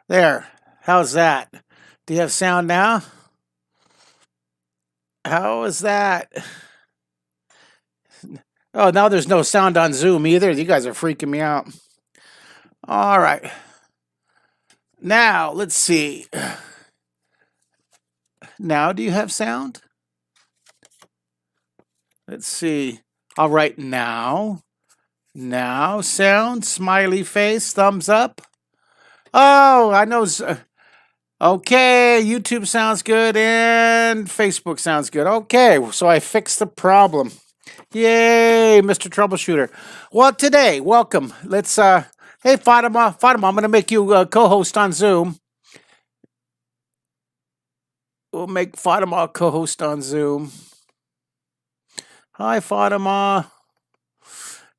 There. How's that? Do you have sound now? How is that? Oh, now there's no sound on Zoom either. You guys are freaking me out. All right. Now, let's see. Now, do you have sound? Let's see. All right, now. Now, sound, smiley face, thumbs up. Oh, I know. Okay, YouTube sounds good and Facebook sounds good. Okay, so I fixed the problem. Yay, Mr. Troubleshooter. Well, today, welcome. Hey, Fatima, I'm going to make you a co-host on Zoom. We'll make Fatima a co-host on Zoom. Hi, Fatima.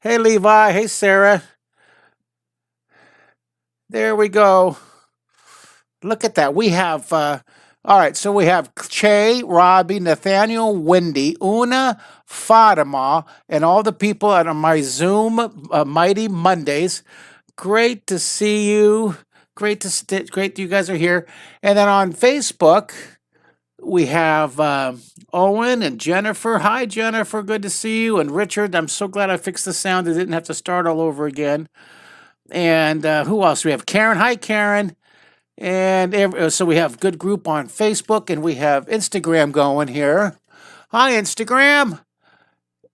Hey, Levi. Hey, Sarah. There we go. Look at that. We have, all right, so we have Che, Robbie, Nathaniel, Wendy, Una, Fatima, and all the people on my Zoom Mighty Mondays. Great to see you. Great that you guys are here. And then on Facebook, we have Owen and Jennifer. Hi, Jennifer. Good to see you. And Richard, I'm so glad I fixed the sound. I didn't have to start all over again. And who else? We have Karen. Hi, Karen. And so we have good group on Facebook, and we have Instagram going here. Hi, Instagram.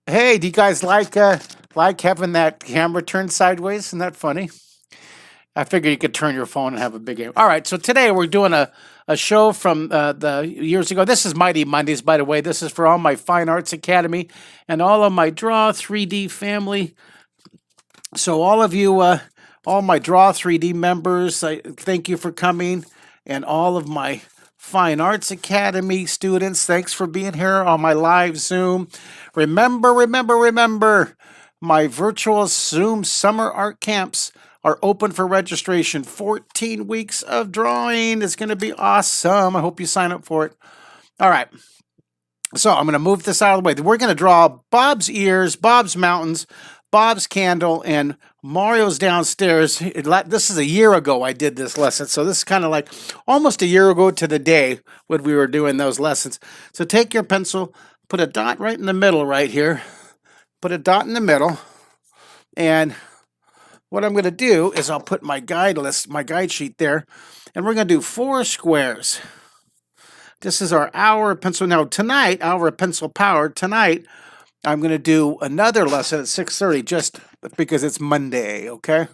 Hey, do you guys like having that camera turned sideways? Isn't that funny? I figured you could turn your phone and have a big game. All right, so today we're doing a show from the years ago. This is Mighty Mondays, by the way. This is for all my Fine Arts Academy and all of my Draw 3D family. So all of you, all my Draw 3D members, I thank you for coming. And all of my Fine Arts Academy students, thanks for being here on my live Zoom. Remember, my virtual Zoom summer art camps are open for registration. 14 weeks of drawing. It's going to be awesome. I hope you sign up for it. All right. So I'm going to move this out of the way. We're going to draw Bob's ears, Bob's mountains, Bob's candle, and Mario's downstairs. This is a year ago I did this lesson, so this is kind of like almost a year ago to the day when we were doing those lessons. So take your pencil, put a dot right in the middle right here. Put a dot in the middle, and what I'm going to do is I'll put my guide sheet there, and we're going to do 4 squares. This is our hour of pencil. Now tonight, hour of pencil power, tonight, I'm going to do another lesson at 6:30 just because it's Monday, okay?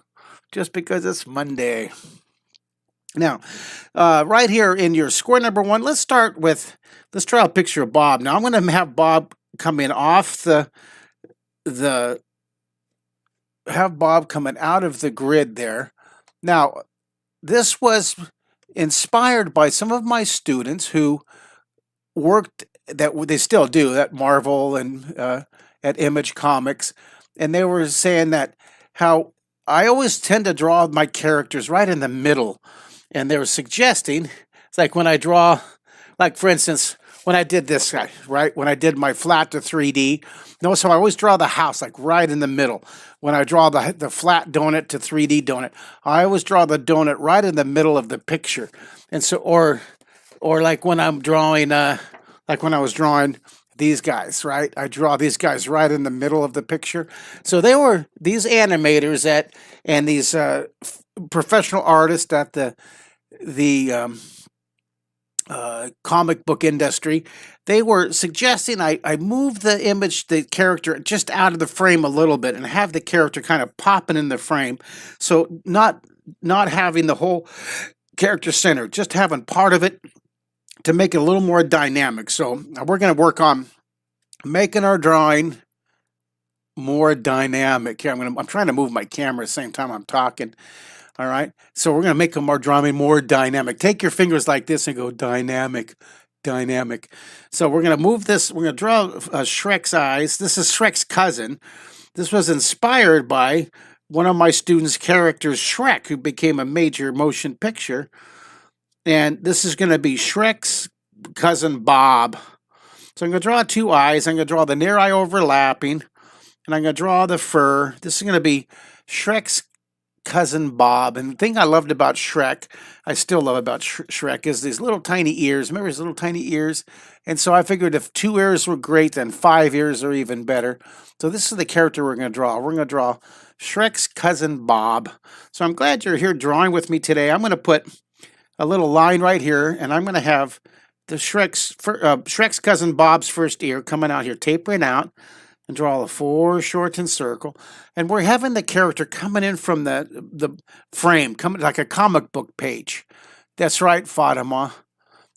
Just because it's Monday. Now, right here in your square number 1, let's draw a picture of Bob. Now, I'm going to have Bob come in off have Bob coming out of the grid there. Now, this was inspired by some of my students who worked that they still do at Marvel and at Image Comics, and they were saying that how I always tend to draw my characters right in the middle, and they were suggesting it's like when I draw, like for instance, when I did this guy, right? When I did my flat to 3D, notice how I always draw the house like right in the middle. When I draw the flat donut to 3D donut, I always draw the donut right in the middle of the picture, and so or like when I'm drawing. Like when I was drawing these guys, right? I draw these guys right in the middle of the picture. So they were these animators and these professional artists at the comic book industry. They were suggesting I move the character just out of the frame a little bit and have the character kind of popping in the frame. So not having the whole character centered, just having part of it to make it a little more dynamic. So we're going to work on making our drawing more dynamic. Here, I'm trying to move my camera at the same time I'm talking. All right. So we're going to make our drawing more dynamic. Take your fingers like this and go dynamic. So we're going to move this. We're going to draw Shrek's eyes. This is Shrek's cousin. This was inspired by one of my students' characters, Shrek, who became a major motion picture. And this is going to be Shrek's cousin, Bob. So I'm going to draw 2 eyes. I'm going to draw the near eye overlapping. And I'm going to draw the fur. This is going to be Shrek's cousin Bob. And the thing I loved about Shrek, I still love about Shrek, is these little tiny ears. Remember his little tiny ears? And so I figured if 2 ears were great, then 5 ears are even better. So this is the character we're going to draw. We're going to draw Shrek's cousin Bob. So I'm glad you're here drawing with me today. I'm going to put a little line right here, and I'm going to have the Shrek's cousin Bob's first ear coming out here, tapering out, and draw a foreshortened circle. And we're having the character coming in from the frame, coming like a comic book page. That's right, Fatima.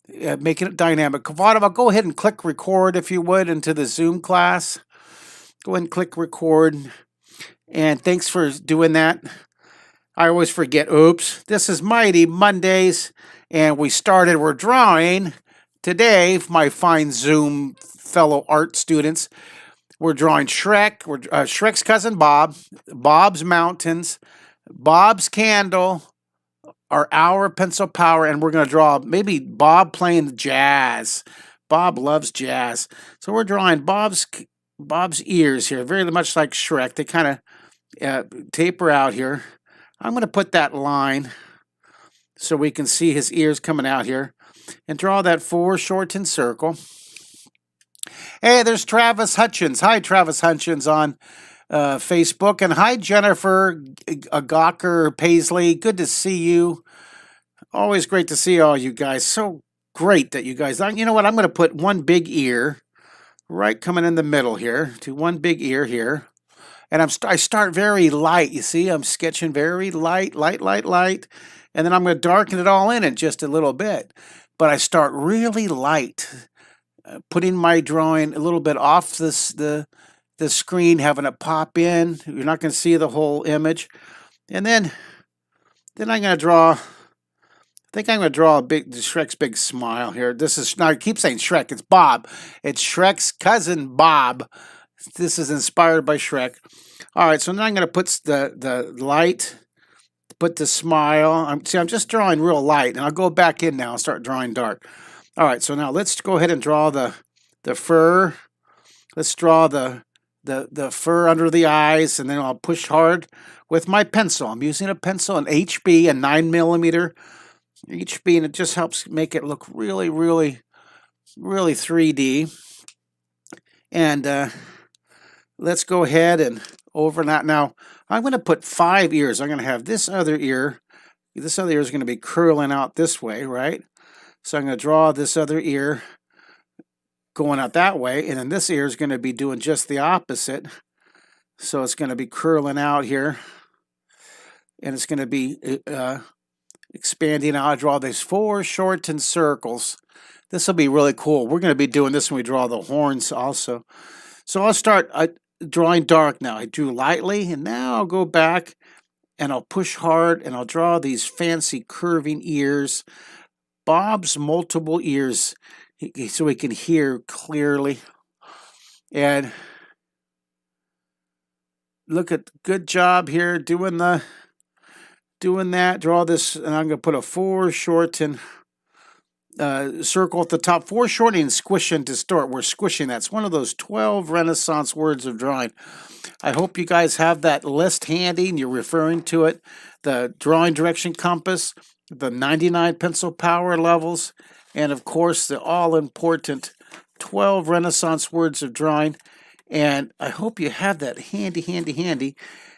Making it dynamic. Fatima, go ahead and click record, if you would, into the Zoom class. Go ahead and click record. And thanks for doing that. I always forget, oops. This is Mighty Mondays, and we're drawing today, my fine Zoom fellow art students. We're drawing Shrek, Shrek's cousin Bob, Bob's Mountains, Bob's Candle, our Hour of Pencil Power, and we're going to draw maybe Bob playing jazz. Bob loves jazz. So we're drawing Bob's ears here, very much like Shrek. They kind of taper out here. I'm going to put that line so we can see his ears coming out here and draw that foreshortened circle. Hey, there's Travis Hutchins. Hi, Travis Hutchins on Facebook. And hi, Jennifer Gawker Paisley. Good to see you. Always great to see all you guys. So great that you guys... You know what? I'm going to put one big ear right coming in the middle here to one big ear here. And I start very light. You see, I'm sketching very light. And then I'm going to darken it all in just a little bit. But I start really light. Putting my drawing a little bit off the screen, having it pop in. You're not going to see the whole image. And then I'm going to draw... I think I'm going to draw Shrek's big smile here. This is... Now, I keep saying Shrek. It's Bob. It's Shrek's cousin Bob. This is inspired by Shrek. All right, so now I'm going to put the light, put the smile. I'm just drawing real light, and I'll go back in now and start drawing dark. All right, so now let's go ahead and draw the fur. Let's draw the fur under the eyes, and then I'll push hard with my pencil. I'm using a pencil, an HB, a 9mm HB, and it just helps make it look really, really, really 3D. And let's go ahead and over that. Now, I'm going to put 5 ears. I'm going to have this other ear. This other ear is going to be curling out this way, right? So I'm going to draw this other ear going out that way, and then this ear is going to be doing just the opposite. So it's going to be curling out here, and it's going to be expanding out. I draw these foreshortened circles. This will be really cool. We're going to be doing this when we draw the horns also. So I'll start drawing dark now. I drew lightly, and now I'll go back, and I'll push hard, and I'll draw these fancy curving ears. Bob's multiple ears, so he can hear clearly. And look at, good job here doing that. Draw this, and I'm going to put a foreshortened circle at the top. Foreshortening and squish and distort. We're squishing. That's one of those 12 Renaissance words of drawing. I hope you guys have that list handy and you're referring to it. The drawing direction compass, the 99 pencil power levels, and of course the all-important 12 Renaissance words of drawing. And I hope you have that handy.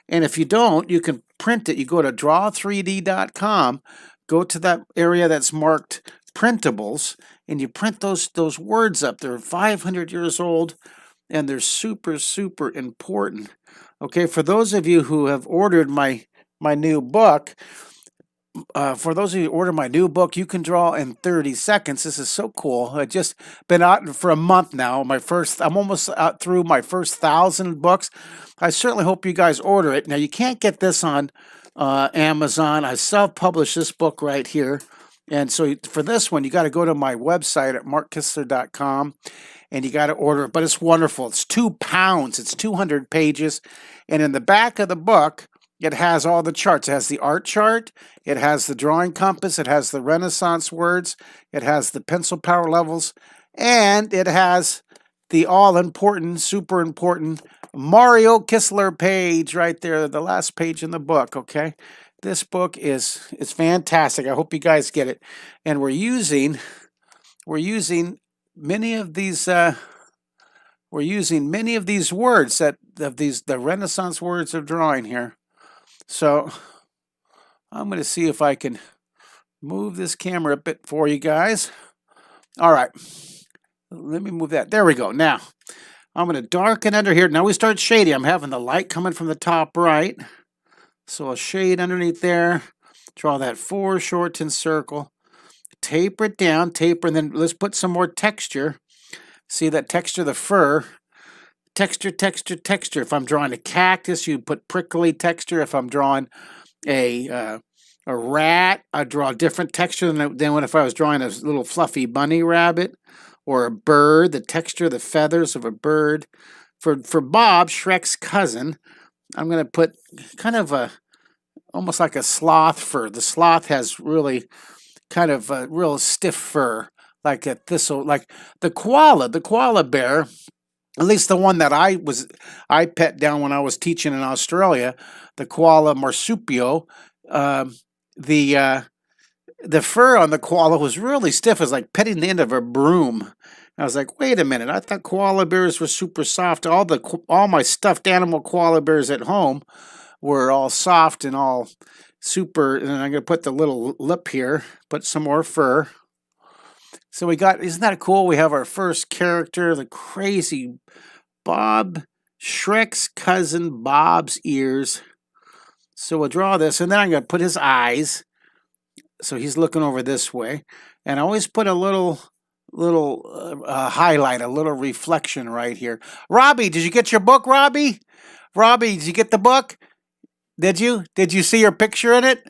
And if you don't, you can print it. You go to draw3d.com, go to that area that's marked printables, and you print those words up. They're 500 years old, and they're super important. Okay, for those of you who have ordered my new book, you can draw in 30 seconds. This is so cool. I've just been out for a month now. I'm almost out through my first 1,000 books. I certainly hope you guys order it. Now, you can't get this on Amazon. I self-published this book right here. And so for this one, you got to go to my website at markkistler.com, and you got to order it. But it's wonderful. It's 2 pounds. It's 200 pages. And in the back of the book, it has all the charts. It has the art chart. It has the drawing compass. It has the Renaissance words. It has the pencil power levels. And it has the all-important, super important Mario Kistler page right there, the last page in the book, okay? This book is fantastic. I hope you guys get it. And we're using many of these words the Renaissance words of drawing here. So I'm going to see if I can move this camera a bit for you guys. All right. Let me move that. There we go. Now, I'm going to darken under here. Now we start shading. I'm having the light coming from the top right. So I'll shade underneath there. Draw that foreshortened circle. Taper it down. Taper, and then let's put some more texture. See that texture, the fur. Texture, texture, texture. If I'm drawing a cactus, you put prickly texture. If I'm drawing a rat, I draw a different texture than when if I was drawing a little fluffy bunny rabbit or a bird, the texture, the feathers of a bird. For Bob, Shrek's cousin, I'm going to put kind of almost like a sloth fur. The sloth has really kind of a real stiff fur, like a thistle, like the koala bear. At least the one that I pet down when I was teaching in Australia, the koala marsupial. The fur on the koala was really stiff. It was like petting the end of a broom. I was like, wait a minute. I thought koala bears were super soft. All my stuffed animal koala bears at home were all soft and all super. And I'm going to put the little lip here, put some more fur. So we got, isn't that cool? We have our first character, the crazy Bob, Shrek's cousin Bob's ears. So we'll draw this, and then I'm going to put his eyes. So he's looking over this way. And I always put a little highlight, a little reflection right here. Robbie, did you get your book, Robbie? Robbie, did you get the book? Did you? Did you see your picture in it?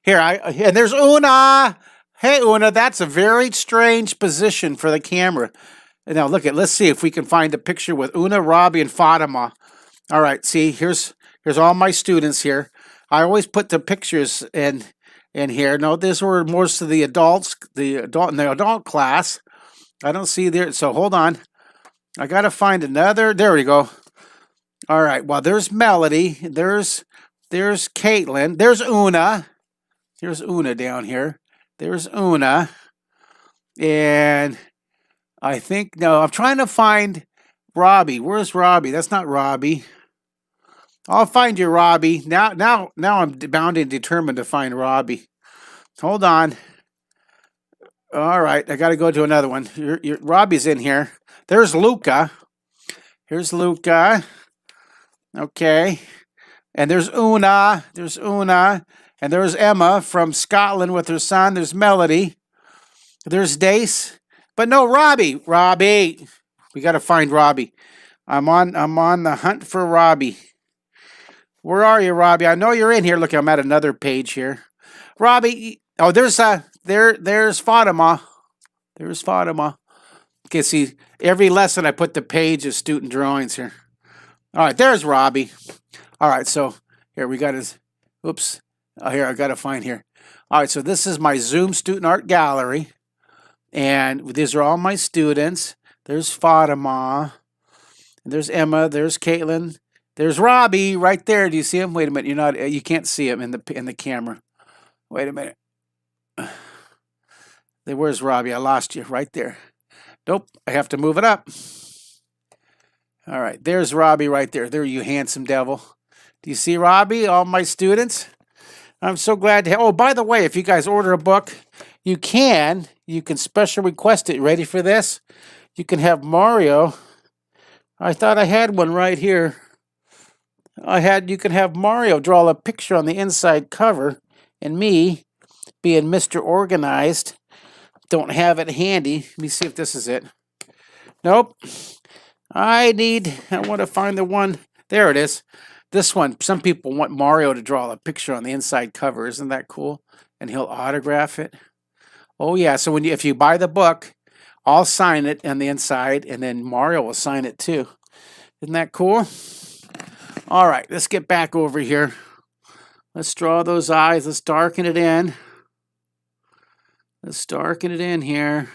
Here, and there's Una. Hey, Una, that's a very strange position for the camera. Now, let's see if we can find a picture with Una, Robbie, and Fatima. All right, see, here's all my students here. I always put the pictures in here. No, these were most of the adults, in the adult class. I don't see there, so hold on. I got to find another. There we go. All right, well, there's Melody. There's Caitlin. There's Una. There's Una down here. There's Una. And I think, no, I'm trying to find Robbie. Where's Robbie? That's not Robbie. I'll find you, Robbie. Now I'm bound and determined to find Robbie. Hold on. All right, I got to go to another one. Robbie's in here. There's Luca. Here's Luca. Okay. And there's Una. There's Una. And there's Emma from Scotland with her son. There's Melody. There's Dace. But no, Robbie. Robbie. We got to find Robbie. I'm on the hunt for Robbie. Where are you, Robbie? I know you're in here. Look, I'm at another page here. Robbie. Oh, there's Fatima. There's Fatima. Okay, see, every lesson I put the page of student drawings here. All right, there's Robbie. All right, so here we got his, oops. Oh, here, I got to find here. All right, so this is my Zoom Student Art Gallery. And these are all my students. There's Fatima. And there's Emma. There's Caitlin. There's Robbie right there. Do you see him? Wait a minute. You can't see him in the camera. Wait a minute. Where's Robbie? I lost you right there. Nope. I have to move it up. All right. There's Robbie right there. There, you handsome devil. Do you see Robbie? All my students. I'm so glad to have. Oh, by the way, if you guys order a book, you can special request it. Ready for this? You can have Mario. I thought I had one right here. You can have Mario draw a picture on the inside cover, and me, being Mr. Organized, don't have it handy. Let me see if this is it. Nope. I want to find the one. There it is. This one. Some people want Mario to draw a picture on the inside cover. Isn't that cool? And he'll autograph it. Oh yeah. So if you buy the book, I'll sign it on the inside, and then Mario will sign it too. Isn't that cool? All right, let's get back over here. Let's draw those eyes. Let's darken it in. Let's darken it in here.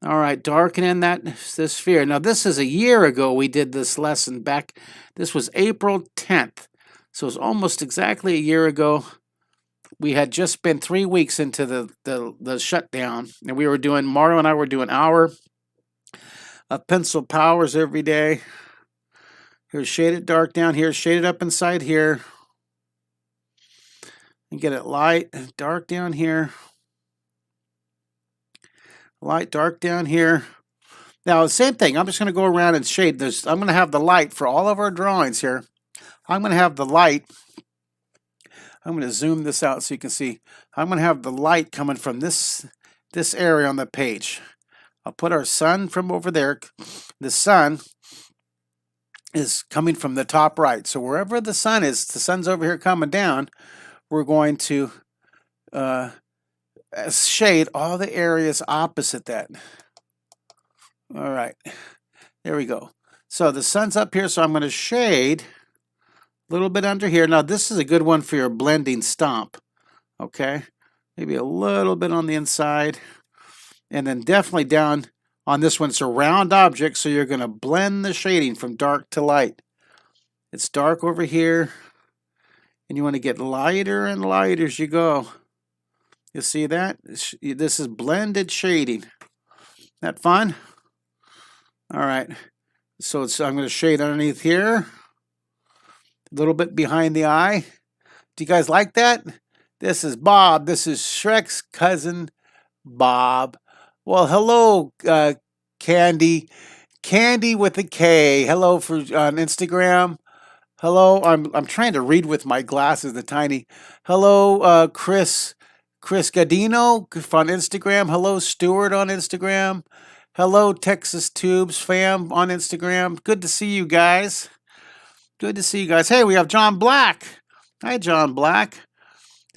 All right, darkening this sphere. Now, this is a year ago we did this lesson back. This was April 10th. So it's almost exactly a year ago. We had just been 3 weeks into the shutdown, and Mario and I were doing hour of pencil powers every day. Here's shaded dark down here, shaded up inside here. And get it light, dark down here. Light, dark down here. Now, the same thing. I'm just going to go around and shade. I'm going to have the light for all of our drawings here. I'm going to have the light. I'm going to zoom this out so you can see. I'm going to have the light coming from this area on the page. I'll put our sun from over there. The sun is coming from the top right. So wherever the sun is, the sun's over here coming down. We're going to shade all the areas opposite that. All right, there we go. So the sun's up here, so I'm going to shade a little bit under here. Now this is a good one for your blending stomp. Okay, maybe a little bit on the inside, and then definitely down on this one. It's a round object, so you're going to blend the shading from dark to light. It's dark over here, and you want to get lighter and lighter as you go. You see that? This is blended shading. Isn't that fun? All right. So I'm going to shade underneath here. A little bit behind the eye. Do you guys like that? This is Bob. This is Shrek's cousin, Bob. Well, hello, Candy. Candy with a K. Hello on Instagram. Hello. I'm trying to read with my glasses, the tiny. Hello, Chris Gadino on Instagram. Hello, Stuart on Instagram. Hello, Texas Tubes fam on Instagram. Good to see you guys. Good to see you guys. Hey, we have John Black. Hi, John Black.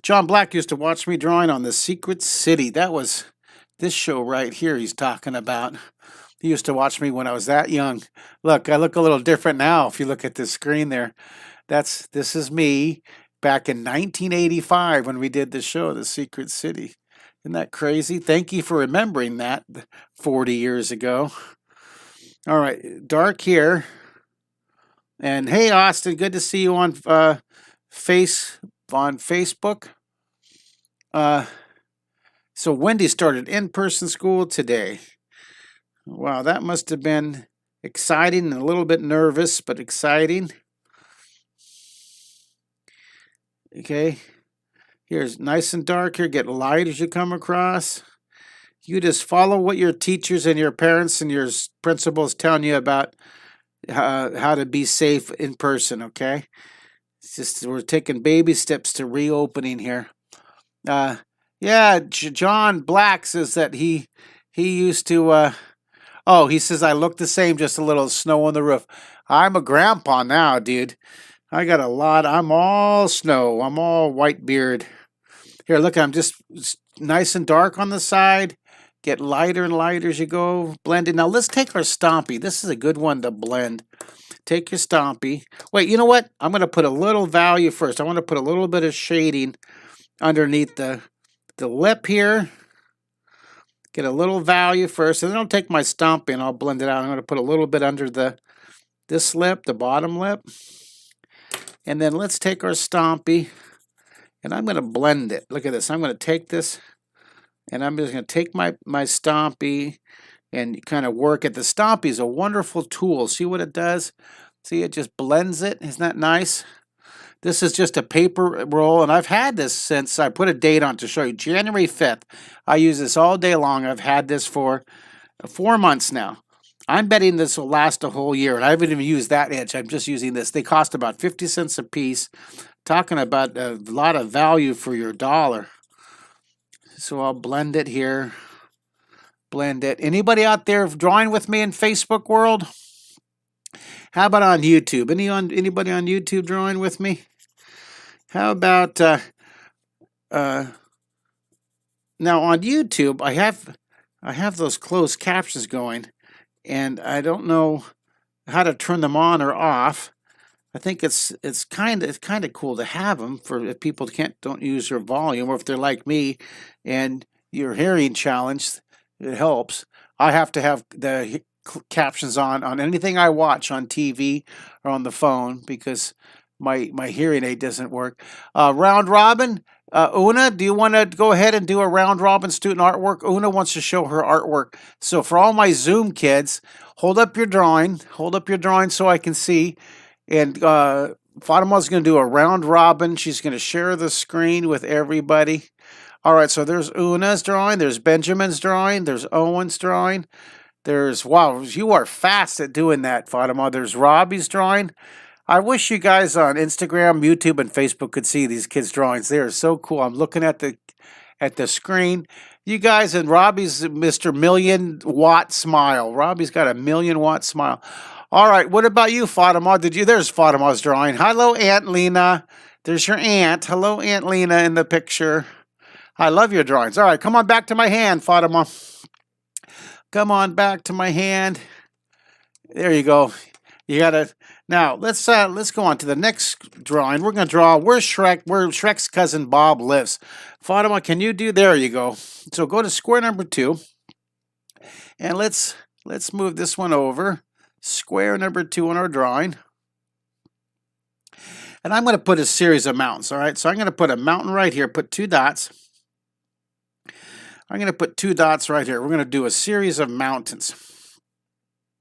John Black used to watch me drawing on The Secret City. That was this show right here he's talking about. He used to watch me when I was that young. Look, I look a little different now if you look at the screen there. This is me back in 1985 when we did the show, The Secret City. Isn't that crazy? Thank you for remembering that 40 years ago. All right, dark here. And hey, Austin, good to see you on Facebook. So Wendy started in-person school today. Wow, that must have been exciting and a little bit nervous, but exciting. Okay, here's nice and dark here. Get light as you come across. You just follow what your teachers and your parents and your principals telling you about how to be safe in person, okay? It's just we're taking baby steps to reopening here. Yeah, John Black says that he used to he says I look the same, just a little snow on the roof. I'm a grandpa now, dude. I got a lot. I'm all snow. I'm all white beard. Here, look, I'm just nice and dark on the side. Get lighter and lighter as you go. Blending. Now let's take our Stompy. This is a good one to blend. Take your Stompy. Wait, you know what? I'm going to put a little value first. I want to put a little bit of shading underneath the lip here. Get a little value first, and then I'll take my Stompy and I'll blend it out. I'm going to put a little bit under this lip, the bottom lip. And then let's take our Stompy, and I'm going to blend it. Look at this. I'm going to take this, and I'm just going to take my Stompy and kind of work it. The Stompy is a wonderful tool. See what it does? See, it just blends it. Isn't that nice? This is just a paper roll, and I've had this since I put a date on to show you. January 5th. I use this all day long. I've had this for 4 months now. I'm betting this will last a whole year, and I haven't even used that edge. I'm just using this. They cost about 50 cents a piece. Talking about a lot of value for your dollar. So I'll blend it here. Blend it. Anybody out there drawing with me in Facebook world? How about on YouTube? Anybody on YouTube drawing with me? How about now on YouTube? I have those closed captions going, and I don't know how to turn them on or off. I think it's kind of cool to have them for if people don't use your volume, or if they're like me and you're hearing challenged. It helps. I have to have the captions on anything I watch on TV or on the phone because my hearing aid doesn't work. Round robin. Una, do you want to go ahead and do a round robin student artwork? Una wants to show her artwork. So for all my Zoom kids, hold up your drawing. Hold up your drawing so I can see. And Fatima's going to do a round robin. She's going to share the screen with everybody. All right, so there's Una's drawing, there's Benjamin's drawing, there's Owen's drawing, there's, wow, you are fast at doing that, Fatima. There's Robbie's drawing. I wish you guys on Instagram, YouTube, and Facebook could see these kids' drawings. They are so cool. I'm looking at the screen. You guys, and Robbie's Mr. Million Watt Smile. Robbie's got a 1,000,000 watt smile. All right, what about you, Fatima? There's Fatima's drawing. Hello, Aunt Lena. There's your aunt. Hello, Aunt Lena in the picture. I love your drawings. All right, come on back to my hand, Fatima. Come on back to my hand. There you go. You gotta. Now let's go on to the next drawing. We're gonna draw where Shrek's cousin Bob lives. Fatima, can you do? There you go. So go to square number 2, and let's move this one over. Square number 2 on our drawing. And I'm going to put a series of mountains. All right, so I'm going to put a mountain right here. Put 2 dots. I'm going to put 2 dots right here. We're going to do a series of mountains.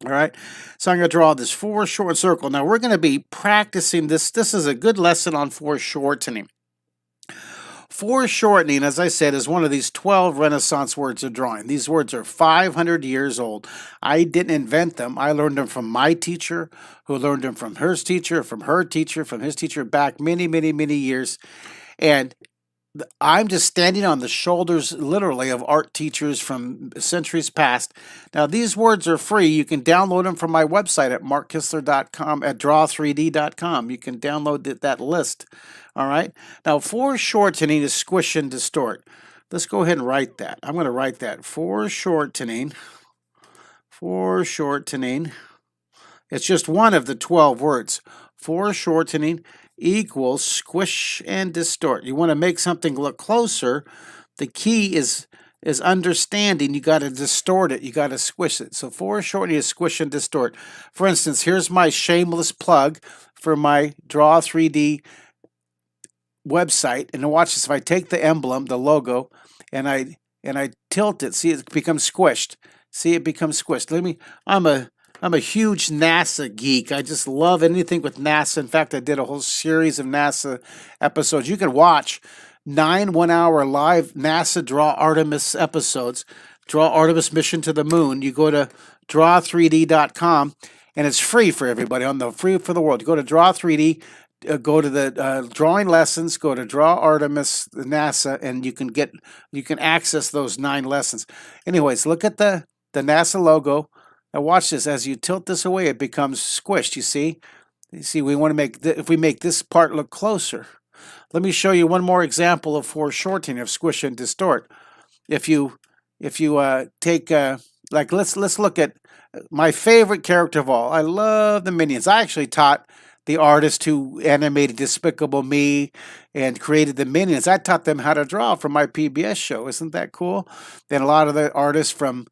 All right, so I'm going to draw this foreshortened circle. Now we're going to be practicing this. This is a good lesson on foreshortening. Foreshortening, as I said, is one of these 12 Renaissance words of drawing. These words are 500 years old. I didn't invent them. I learned them from my teacher, who learned them from her teacher, from her teacher, from his teacher back many, many, many years. And I'm just standing on the shoulders, literally, of art teachers from centuries past. Now, these words are free. You can download them from my website at markkistler.com, at draw3d.com. You can download that list. All right. Now, foreshortening is squish and distort. Let's go ahead and write that. I'm going to write that. Foreshortening. Foreshortening. It's just one of the 12 words. Foreshortening equals squish and distort. You want to make something look closer. The key is understanding. You got to distort it. You got to squish it. So foreshortening is squish and distort. For instance, here's my shameless plug for my Draw 3D website. And watch this. If I take the emblem, the logo, and I tilt it, see, it becomes squished. See, it becomes squished. I'm a huge NASA geek. I just love anything with NASA. In fact, I did a whole series of NASA episodes. You can watch 9 one-hour live NASA Draw Artemis episodes. Draw Artemis mission to the moon. You go to draw3d.com, and it's free for everybody, free for the world. You go to Draw3D, go to the drawing lessons, go to Draw Artemis NASA, and you can access those 9 lessons. Anyways, look at the NASA logo. Now watch this. As you tilt this away, it becomes squished. You see? You see, we want to make if we make this part look closer. Let me show you one more example of foreshortening, of squish and distort. If you take like let's look at my favorite character of all. I love the Minions. I actually taught the artist who animated Despicable Me and created the Minions. I taught them how to draw for my PBS show. Isn't that cool? Then a lot of the artists from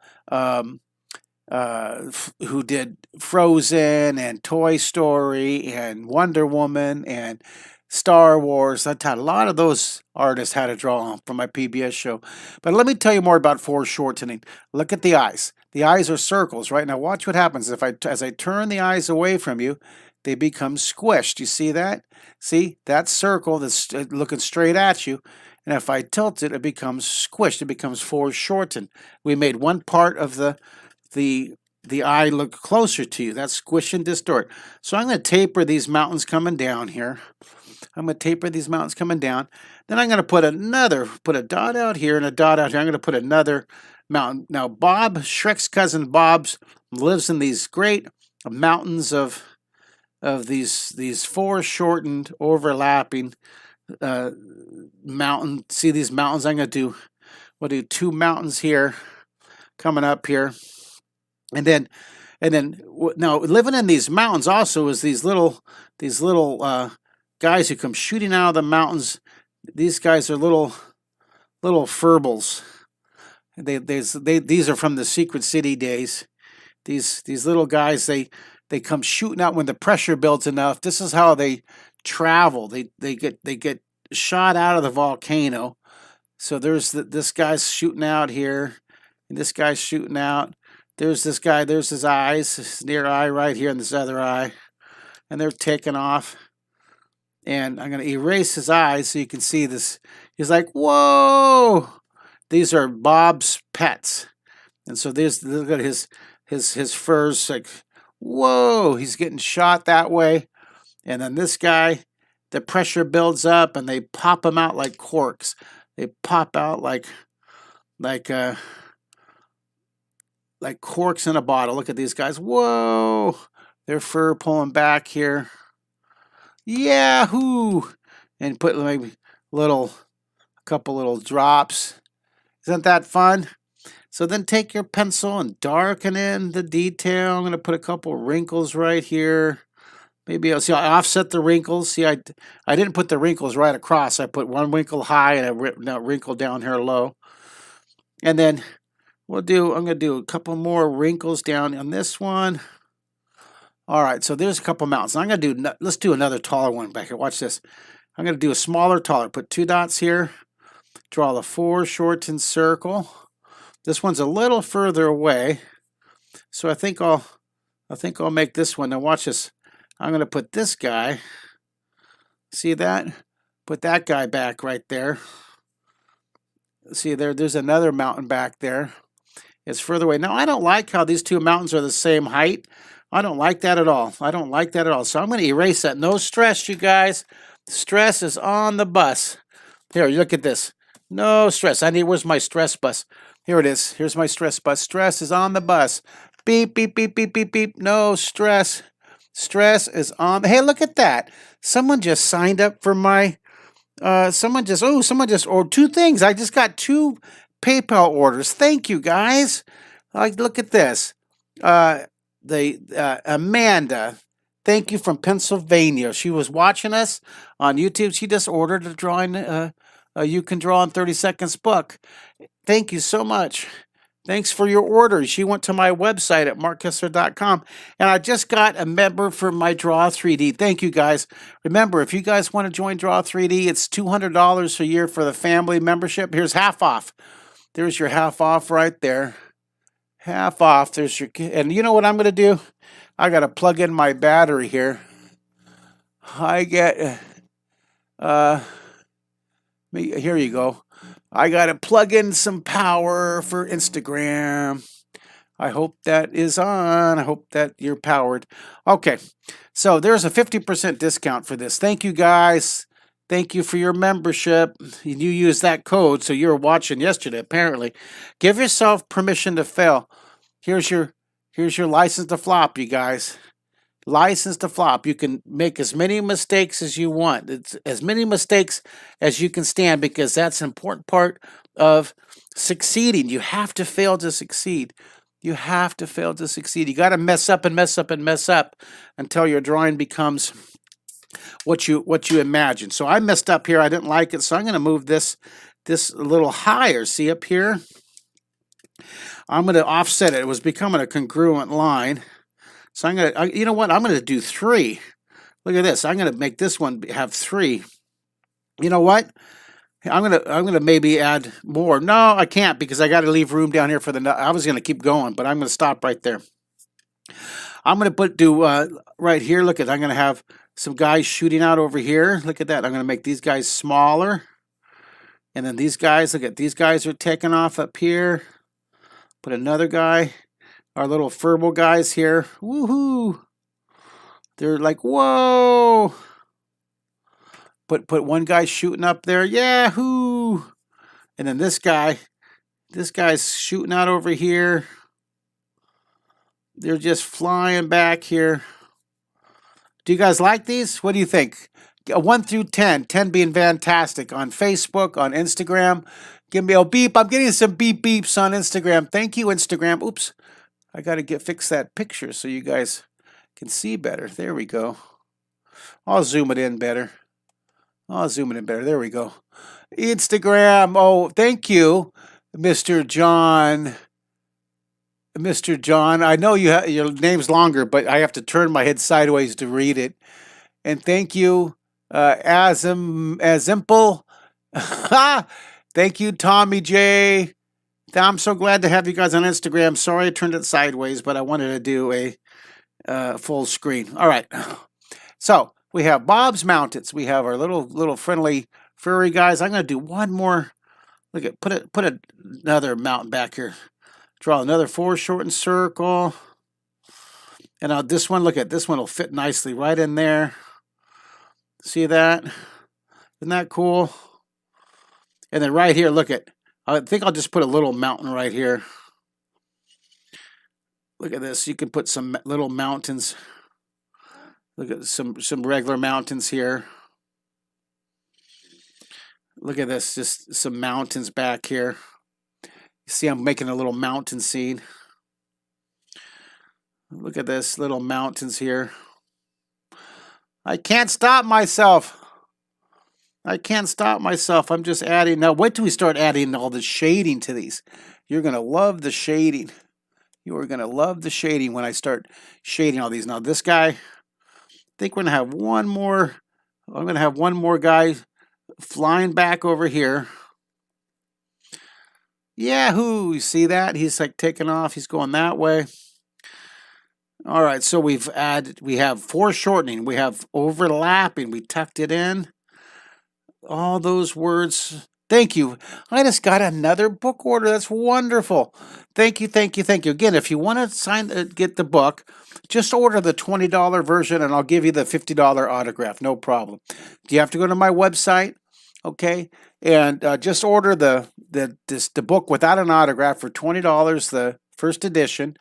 who did Frozen and Toy Story and Wonder Woman and Star Wars. I taught a lot of those artists how to draw for my PBS show. But let me tell you more about foreshortening. Look at the eyes. The eyes are circles, right? Now watch what happens as I turn the eyes away from you, they become squished. You see that? See, that circle that's looking straight at you. And if I tilt it, it becomes squished. It becomes foreshortened. We made one part of the eye look closer to you. That's squish and distort. So I'm going to taper these mountains coming down here. I'm going to taper these mountains coming down. Then I'm going to put a dot out here and a dot out here. I'm going to put another mountain. Now Shrek's cousin Bob lives in these great mountains of these foreshortened, overlapping mountain. See these mountains? I'm going to do 2 mountains here coming up here. And then now living in these mountains also is these little guys who come shooting out of the mountains. These guys are little furbles. These are from the Secret City days. These little guys, they come shooting out when the pressure builds enough. This is how they travel. They get shot out of the volcano. So there's this guy's shooting out here, and this guy's shooting out. There's this guy. There's his eyes, his near eye right here, and this other eye, and they're taking off. And I'm going to erase his eyes so you can see this. He's like, whoa! These are Bob's pets, and so there's look at his fur's like, whoa! He's getting shot that way, and then this guy, the pressure builds up, and they pop him out like corks. They pop out like corks in a bottle. Look at these guys. Whoa! Their fur pulling back here. Yahoo! And put maybe a couple little drops. Isn't that fun? So then take your pencil and darken in the detail. I'm going to put a couple wrinkles right here. Maybe I'll offset the wrinkles. See, I didn't put the wrinkles right across. I put one wrinkle high and a wrinkle down here low. And then I'm going to do a couple more wrinkles down on this one. All right, so there's a couple mountains. Let's do another taller one back here. Watch this. I'm going to do a smaller, taller. Put 2 dots here. Draw the foreshortened circle. This one's a little further away. So I think I'll make this one. Now watch this. I'm going to put this guy, see that? Put that guy back right there. See there's another mountain back there. It's further away. Now I don't like how these two mountains are the same height. I don't like that at all. I don't like that at all. So I'm going to erase that. No stress, you guys. Stress is on the bus. Here, look at this. No stress. Where's my stress bus? Here it is. Here's my stress bus. Stress is on the bus. Beep, beep, beep, beep, beep, beep. No stress. Stress is on. Hey, look at that. Someone just signed up for my, someone just ordered 2 things. I just got 2 PayPal orders. Thank you, guys. Look at this. Amanda, thank you, from Pennsylvania. She was watching us on YouTube. She just ordered a drawing, You Can Draw in 30 Seconds book. Thank you so much. Thanks for your order. She went to my website at markkessler.com, and I just got a member for my Draw 3D. Thank you, guys. Remember, if you guys want to join Draw 3D, it's $200 a year for the family membership. Here's half off. There's your half off right there. Half off. There's your, and you know what I'm going to do? I got to plug in my battery here. I get, here you go. I got to plug in some power for Instagram. I hope that is on. I hope that you're powered. Okay, so there's a 50% discount for this. Thank you, guys. Thank you for your membership. You used that code, so you were watching yesterday, apparently. Give yourself permission to fail. Here's your license to flop, you guys. License to flop. You can make as many mistakes as you want. It's as many mistakes as you can stand, because that's an important part of succeeding. You have to fail to succeed. You have to fail to succeed. You got to mess up and mess up and mess up until your drawing becomes what you imagine. So I messed up here. I didn't like it, so I'm going to move this a little higher. See up here? I'm going to offset it. It was becoming a congruent line. So I'm going to, you know what? I'm going to do 3. Look at this. I'm going to make this one have 3. You know what? I'm going to maybe add more. No, I can't, because I got to leave room down here for the, I was going to keep going, but I'm going to stop right there. I'm going to do right here. Look at, I'm going to have some guys shooting out over here. Look at that. I'm going to make these guys smaller. And then these guys, look at, these guys are taking off up here. Put another guy, our little furball guys here. Woohoo! They're like, whoa! Put one guy shooting up there. Yahoo! And then this guy's shooting out over here. They're just flying back here. Do you guys like these? What do you think? 1 through 10, 10 being fantastic. On Facebook, on Instagram. Give me a beep. I'm getting some beep beeps on Instagram. Thank you, Instagram. Oops. I got to fix that picture so you guys can see better. There we go. I'll zoom it in better. There we go. Instagram. Oh, thank you. Mr. John. Mr. John, I know your name's longer, but I have to turn my head sideways to read it. And thank you, Azimple. Thank you, Tommy J. I'm so glad to have you guys on Instagram. Sorry I turned it sideways, but I wanted to do a full screen. All right. So we have Bob's Mountains. We have our little friendly furry guys. I'm going to do one more. Look at put another mountain back here. Draw another foreshortened circle. And now this one, look at this one will fit nicely right in there. See that? Isn't that cool? And then right here, look at, I think I'll just put a little mountain right here. Look at this. You can put some little mountains. Look at some regular mountains here. Look at this, just some mountains back here. You see I'm making a little mountain scene. Look at this, little mountains here. I can't stop myself. I can't stop myself. I'm just adding. Now, wait till we start adding all the shading to these. You're going to love the shading. You are going to love the shading when I start shading all these. Now, this guy, I think we're going to have one more. I'm going to have one more guy flying back over here. Yahoo! You see that? He's like taking off. He's going that way. All right, so we have foreshortening. We have overlapping. We tucked it in. All those words. Thank you. I just got another book order. That's wonderful. Thank you, thank you, thank you. Again, if you want to get the book, just order the $20 version and I'll give you the $50 autograph. No problem. Do you have to go to my website? Okay. And just order the book without an autograph for $20, the first edition,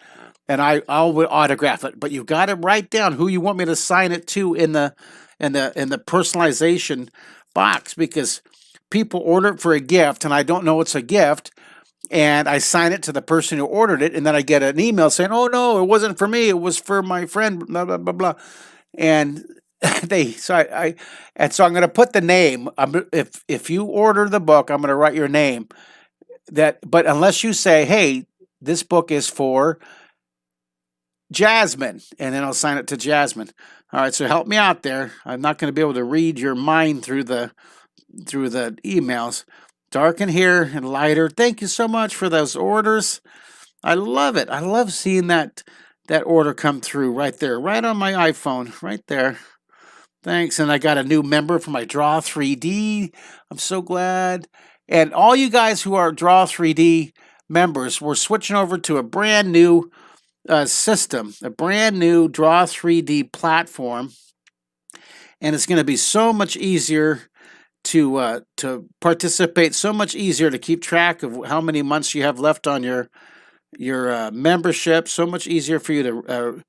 and I'll autograph it. But you've got to write down who you want me to sign it to in the personalization box, because people order it for a gift and I don't know it's a gift, and I sign it to the person who ordered it, and then I get an email saying, "Oh no, it wasn't for me. It was for my friend." Blah blah blah blah, and so I'm going to put the name. If you order the book, I'm going to write your name. But unless you say, "Hey, this book is for Jasmine," and then I'll sign it to Jasmine. All right, so help me out there. I'm not going to be able to read your mind through the emails. Darken here and lighter. Thank you so much for those orders. I love it. I love seeing that order come through right there, right on my iPhone, right there. Thanks. And I got a new member for my Draw 3D. I'm so glad. And all you guys who are Draw 3D members, we're switching over to a brand new system, a brand new Draw 3D platform. And it's going to be so much easier to participate, so much easier to keep track of how many months you have left on your membership, so much easier for you to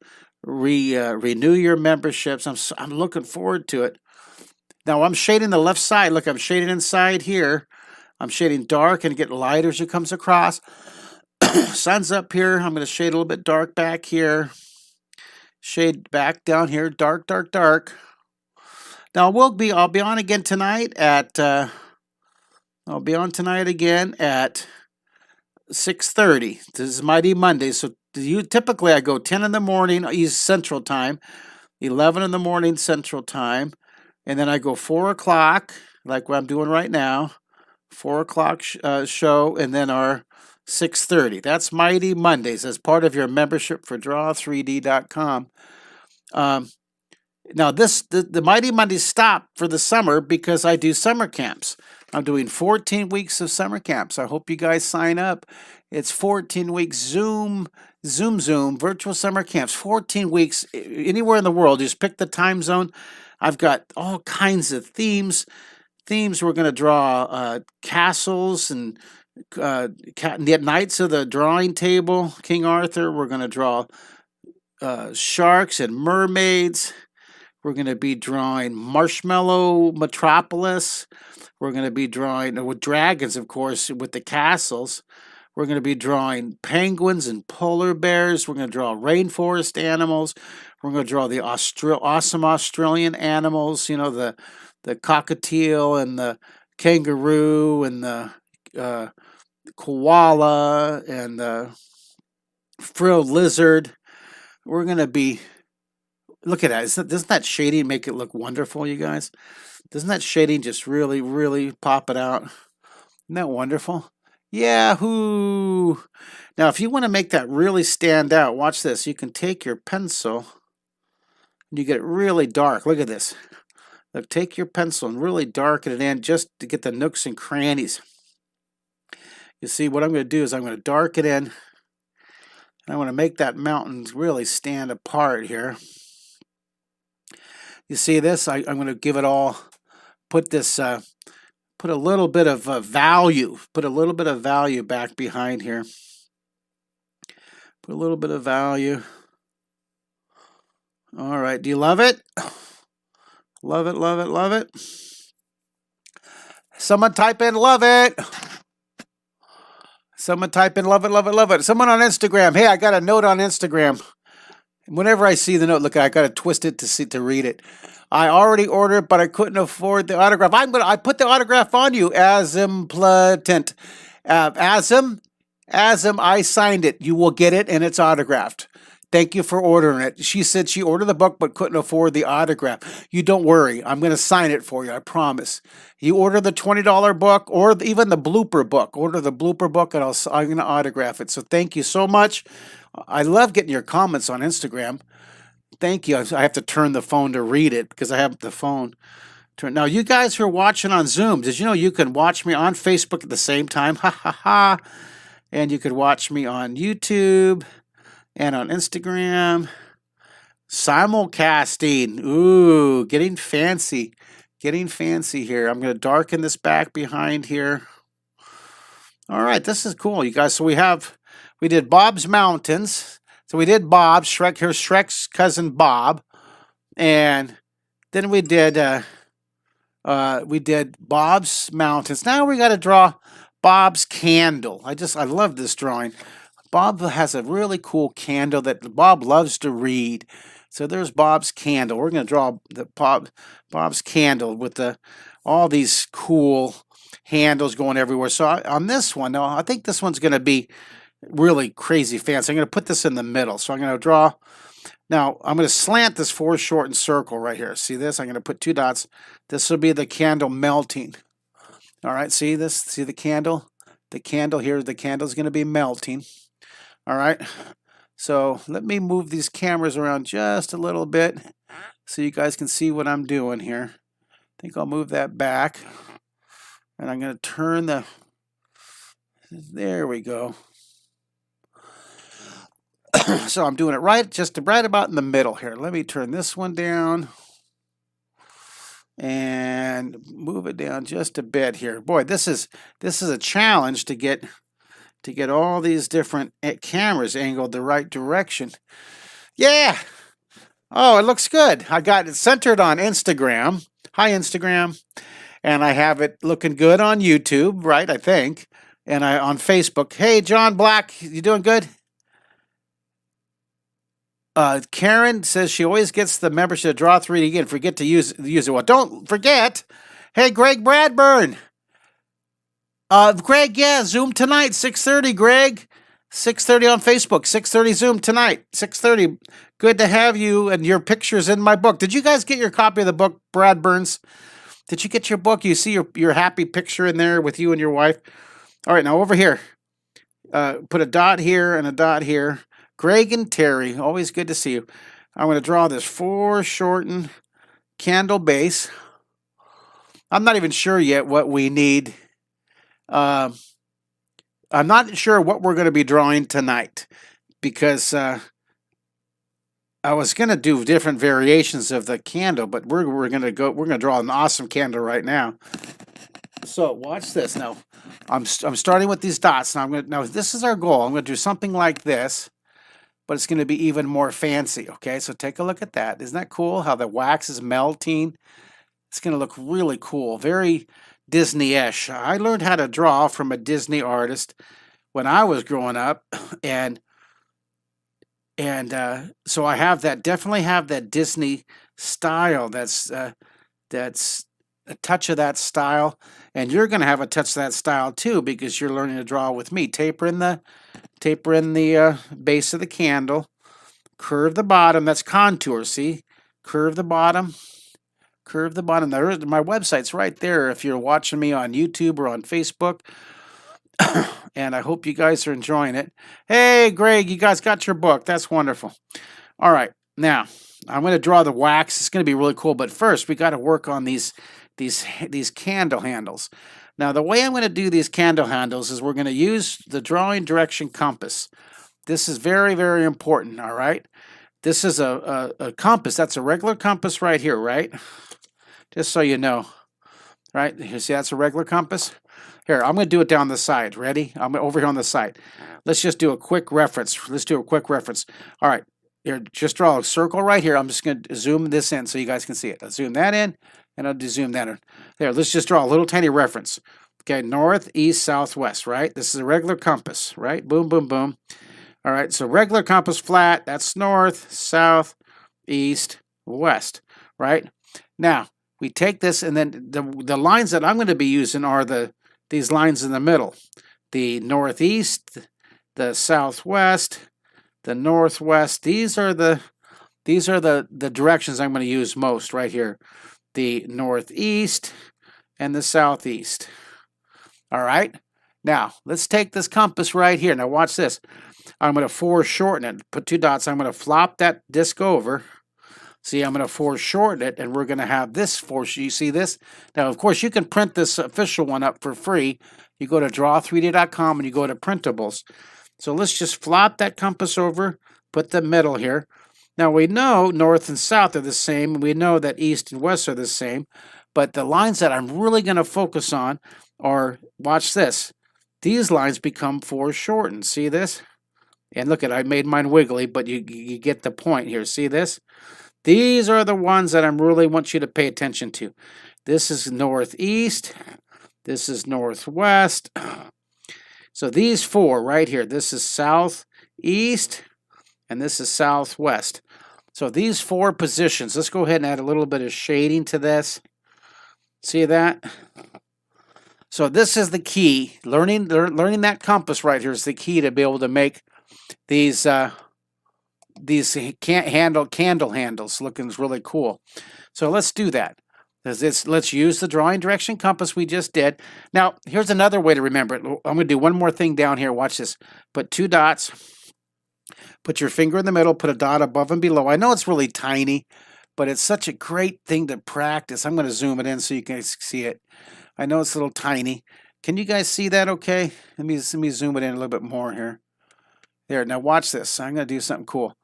renew your memberships. I'm looking forward to it. Now I'm shading the left side. Look, I'm shading inside here. I'm shading dark and get lighter as it comes across. Sun's up here. I'm going to shade a little bit dark back here. Shade back down here. Dark, dark, dark. Now I'll be on again tonight at 6:30. This is Mighty Monday. So typically I go 10 in the morning East Central Time, 11 in the morning Central Time, and then I go 4 o'clock, like what I'm doing right now, 4 o'clock show, and then our 6:30. That's Mighty Mondays as part of your membership for draw3d.com. Now the Mighty Mondays stop for the summer because I do summer camps. I'm doing 14 weeks of summer camps. I hope you guys sign up. It's 14 weeks Zoom virtual summer camps. 14 weeks anywhere in the world. Just pick the time zone. I've got all kinds of themes. We're going to draw castles and Knights of the Drawing Table, King Arthur. We're going to draw sharks and mermaids. We're going to be drawing Marshmallow Metropolis. We're going to be drawing with dragons, of course, with the castles. We're going to be drawing penguins and polar bears. We're going to draw rainforest animals. We're going to draw the awesome Australian animals, you know, the cockatiel and the kangaroo and the koala and the frilled lizard. We're going to be, look at that. Doesn't that shading make it look wonderful, you guys? Doesn't that shading just really, really pop it out? Isn't that wonderful? Yahoo! Now, if you want to make that really stand out, watch this. You can take your pencil and you get it really dark. Look at this. Look, take your pencil and really darken it in just to get the nooks and crannies. You see, what I'm going to do is I'm going to darken in, and I want to make that mountain really stand apart here. You see this? I'm going to give it all, put this, put a little bit of value, put a little bit of value back behind here. Put a little bit of value. All right, do you love it? Love it, love it, love it. Someone type in love it. Someone type in love it, love it, love it. Someone on Instagram. Hey, I got a note on Instagram. Whenever I see the note, look, I got to twist it to read it. I already ordered, but I couldn't afford the autograph. I put the autograph on you, Azim Platent. Azim, I signed it. You will get it, and it's autographed. Thank you for ordering it. She said she ordered the book but couldn't afford the autograph. You don't worry. I'm going to sign it for you. I promise. You order the $20 book or even the blooper book. Order the blooper book and I'm going to autograph it. So thank you so much. I love getting your comments on Instagram. Thank you. I have to turn the phone to read it because I have the phone turned. Now, you guys who are watching on Zoom, did you know you can watch me on Facebook at the same time? Ha, ha, ha. And you could watch me on YouTube and on Instagram. Simulcasting. Ooh, getting fancy. Getting fancy here. I'm going to darken this back behind here. All right, this is cool, you guys. So we did Bob's Mountains. So we did Bob, Shrek. Here's Shrek's cousin Bob. And then we did Bob's Mountains. Now we got to draw Bob's candle. I love this drawing. Bob has a really cool candle that Bob loves to read. So there's Bob's candle. We're going to draw the Bob's candle with all these cool handles going everywhere. So on this one, now I think this one's going to be really crazy fancy. I'm going to put this in the middle. So I'm going to draw. Now I'm going to slant this foreshortened circle right here. See this? I'm going to put 2 dots. This will be the candle melting. All right, see this? See the candle? The candle here, the candle's going to be melting. All right, so let me move these cameras around just a little bit so you guys can see what I'm doing here. I think I'll move that back. And I'm going to turn there we go. So I'm doing it just right about in the middle here. Let me turn this one down and move it down just a bit here. Boy, this is a challenge to get all these different cameras angled the right direction. Yeah. Oh, it looks good. I got it centered on Instagram. Hi, Instagram. And I have it looking good on YouTube, right? I think. And on Facebook. Hey, John Black, you doing good? Karen says she always gets the membership to draw 3D again. Forget to use it. Well, don't forget. Hey, Greg Bradburn. Greg, yeah, Zoom tonight, 6:30, Greg. 6:30 on Facebook, 6:30 Zoom tonight, 6:30. Good to have you and your pictures in my book. Did you guys get your copy of the book, Brad Burns? Did you get your book? You see your happy picture in there with you and your wife? All right, now over here. Put a dot here and a dot here. Greg and Terry, always good to see you. I'm going to draw this foreshortened candle base. I'm not even sure yet what we need. I'm not sure what we're going to be drawing tonight because I was going to do different variations of the candle, but we're going to draw an awesome candle right now. So watch this. Now I'm starting with these dots. Now this is our goal. I'm going to do something like this, but it's going to be even more fancy. Okay, so take a look at that. Isn't that cool? How the wax is melting. It's going to look really cool. Very Disney-ish. I learned how to draw from a Disney artist when I was growing up, and so I have that. Definitely have that Disney style. That's a touch of that style, and you're going to have a touch of that style too because you're learning to draw with me. Taper in the base of the candle, curve the bottom. That's contour. See, curve the bottom. Curve the bottom. My website's right there if you're watching me on YouTube or on Facebook. And I hope you guys are enjoying it. Hey, Greg, you guys got your book. That's wonderful. All right, now I'm going to draw the wax. It's going to be really cool. But first, we got to work on these candle handles. Now, the way I'm going to do these candle handles is we're going to use the drawing direction compass. This is very, very important. All right. This is a compass. That's a regular compass right here, right? Just so you know. Right? You see that's a regular compass? Here, I'm going to do it down the side. Ready? I'm over here on the side. Let's just do a quick reference. Let's do a quick reference. All right. Here, just draw a circle right here. I'm just going to zoom this in so you guys can see it. I'll zoom that in, and I'll zoom that in. There, let's just draw a little tiny reference. Okay, north, east, south, west, right? This is a regular compass, right? Boom, boom, boom. All right, so regular compass flat, that's north, south, east, west, right? Now, we take this, and then the lines that I'm going to be using are these lines in the middle. The northeast, the southwest, the northwest. These are the directions I'm going to use most right here. The northeast and the southeast. All right? Now, let's take this compass right here. Now, watch this. I'm going to foreshorten it. Put 2 dots. I'm going to flop that disc over. See, I'm going to foreshorten it, and we're going to have this you see this? Now, of course, you can print this official one up for free. You go to draw3d.com and you go to printables. So let's just flop that compass over, put the middle here. Now, we know north and south are the same. We know that east and west are the same. But the lines that I'm really going to focus on are, watch this. These lines become foreshortened. See this? And look I made mine wiggly, but you get the point here. See this? These are the ones that I really want you to pay attention to. This is northeast. This is northwest. So these 4 right here, this is southeast, and this is southwest. So these 4 positions, let's go ahead and add a little bit of shading to this. See that? So this is the key. Learning that compass right here is the key to be able to make these candle handles looking really cool. So let's do that. Let's use the drawing direction compass we just did. Now, here's another way to remember it. I'm going to do one more thing down here. Watch this. Put 2 dots. Put your finger in the middle. Put a dot above and below. I know it's really tiny, but it's such a great thing to practice. I'm going to zoom it in so you can see it. I know it's a little tiny. Can you guys see that okay? Let me zoom it in a little bit more here. There. Now watch this. I'm going to do something cool.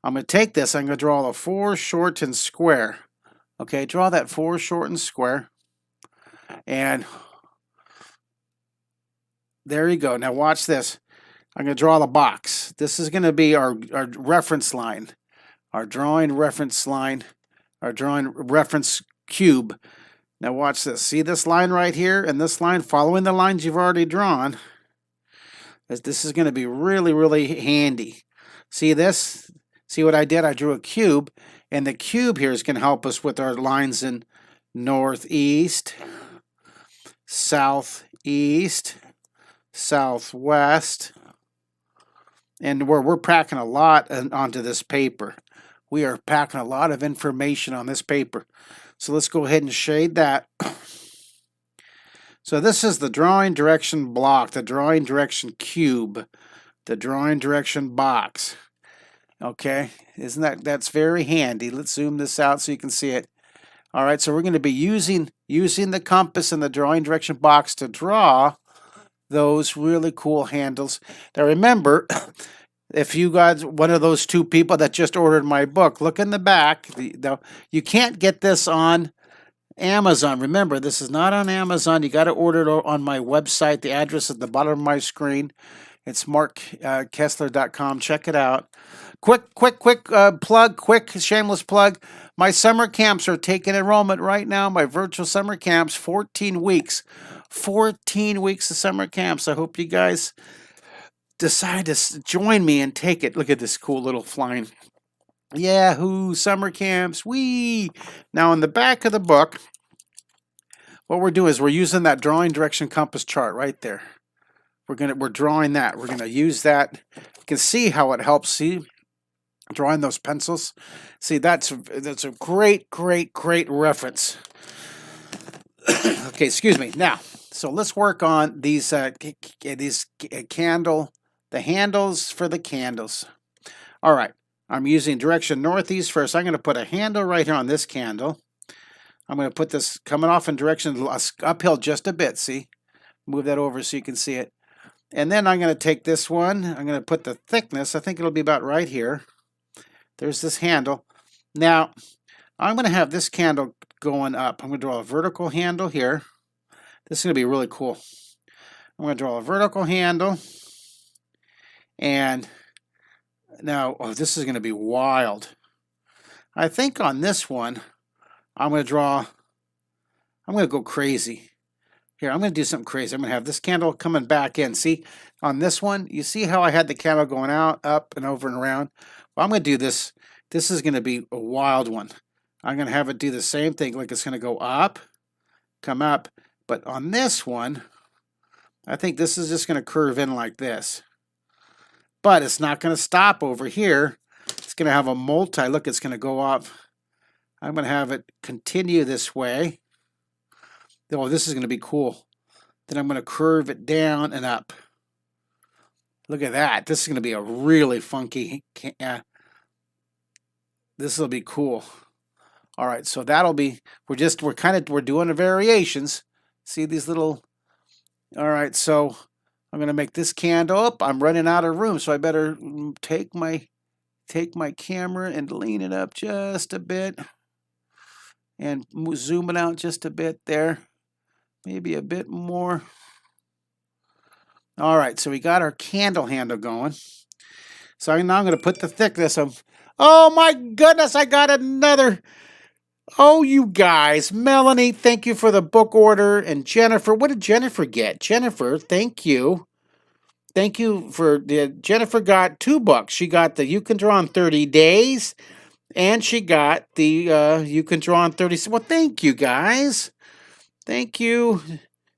I'm going to take this. I'm going to draw a foreshortened square. Okay, draw that foreshortened square. And there you go. Now watch this. I'm going to draw the box. This is going to be our reference line, our drawing reference line, our drawing reference cube. Now watch this. See this line right here and this line following the lines you've already drawn. This is going to be really, really handy. See this? See what I did? I drew a cube, and the cube here is going to help us with our lines in northeast, southeast, southwest, and we're packing a lot onto this paper. We are packing a lot of information on this paper. So let's go ahead and shade that. So this is the drawing direction block, the drawing direction cube, the drawing direction box. Okay, that's very handy. Let's zoom this out so you can see it. All right, so we're going to be using the compass and the drawing direction box to draw those really cool handles. Now remember, if you got one of those 2 people that just ordered my book, look in the back. You can't get this on Amazon. Remember, this is not on Amazon. You got to order it on my website. The address at the bottom of my screen. It's markkessler.com. Check it out. Quick plug, quick shameless plug. My summer camps are taking enrollment right now. My virtual summer camps, 14 weeks. 14 weeks of summer camps. I hope you guys decide to join me and take it. Look at this cool little flying. Yahoo! Summer camps. Whee! Now, in the back of the book, what we're doing is we're using that drawing direction compass chart right there. We're drawing that. We're gonna use that. You can see how it helps. See, drawing those pencils. See, that's a great reference. Okay, excuse me. Now, so let's work on these candle, the handles for the candles. All right, I'm using direction northeast first. I'm going to put a handle right here on this candle. I'm going to put this coming off in direction uphill just a bit. See, move that over so you can see it. And then I'm going to take this one. I'm going to put the thickness. I think it'll be about right here. There's this handle. Now, I'm going to have this candle going up. I'm going to draw a vertical handle here. This is going to be really cool. I'm going to draw a vertical handle. And now, oh, this is going to be wild. I think on this one, I'm going to go crazy. Here, I'm going to do something crazy. I'm going to have this candle coming back in. See, on this one, you see how I had the candle going out, up, and over and around? Well, I'm going to do this. This is going to be a wild one. I'm going to have it do the same thing, like it's going to go up, come up. But on this one, I think this is just going to curve in like this. But it's not going to stop over here. It's going to have a multi. Look, it's going to go up. I'm going to have it continue this way. Oh, this is going to be cool. Then I'm going to curve it down and up. Look at that. This is going to be a really funky. This will be cool. All right, so that'll be. We're doing the variations. See these little. All right, so I'm going to make this candle up. I'm running out of room, so I better take my camera and lean it up just a bit, and zoom it out just a bit there. Maybe a bit more. All right, so we got our candle handle going. So now I'm going to put the thickness of, oh my goodness, I got another. Oh, you guys. Melanie, thank you for the book order. And Jennifer, what did Jennifer get? Jennifer, thank you. Thank you for, Jennifer got 2 books. She got the You Can Draw in 30 Days, and she got the You Can Draw in 30. Well, thank you, guys. Thank you.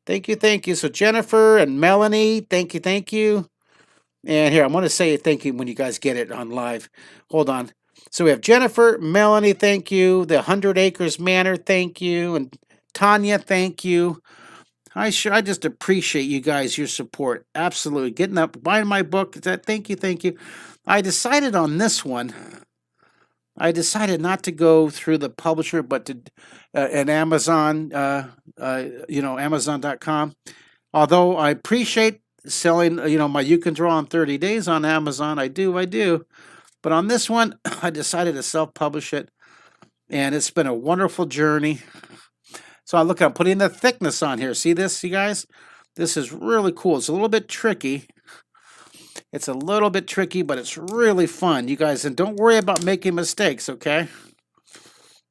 Thank you. So Jennifer and Melanie, thank you. And here, I'm going to say thank you when you guys get it on live. Hold on. So we have Jennifer, Melanie, thank you. The 100 Acres Manor, thank you. And Tanya, thank you. I just appreciate you guys, your support. Absolutely. Getting up, buying my book. Thank you. I decided on this one. I decided not to go through the publisher, but to an Amazon, Amazon.com. Although I appreciate selling, my You Can Draw in 30 Days on Amazon. I do. But on this one, I decided to self-publish it, and it's been a wonderful journey. So I'm putting the thickness on here. See this, you guys? This is really cool. It's a little bit tricky. It's a little bit tricky, but it's really fun, you guys. And don't worry about making mistakes, okay?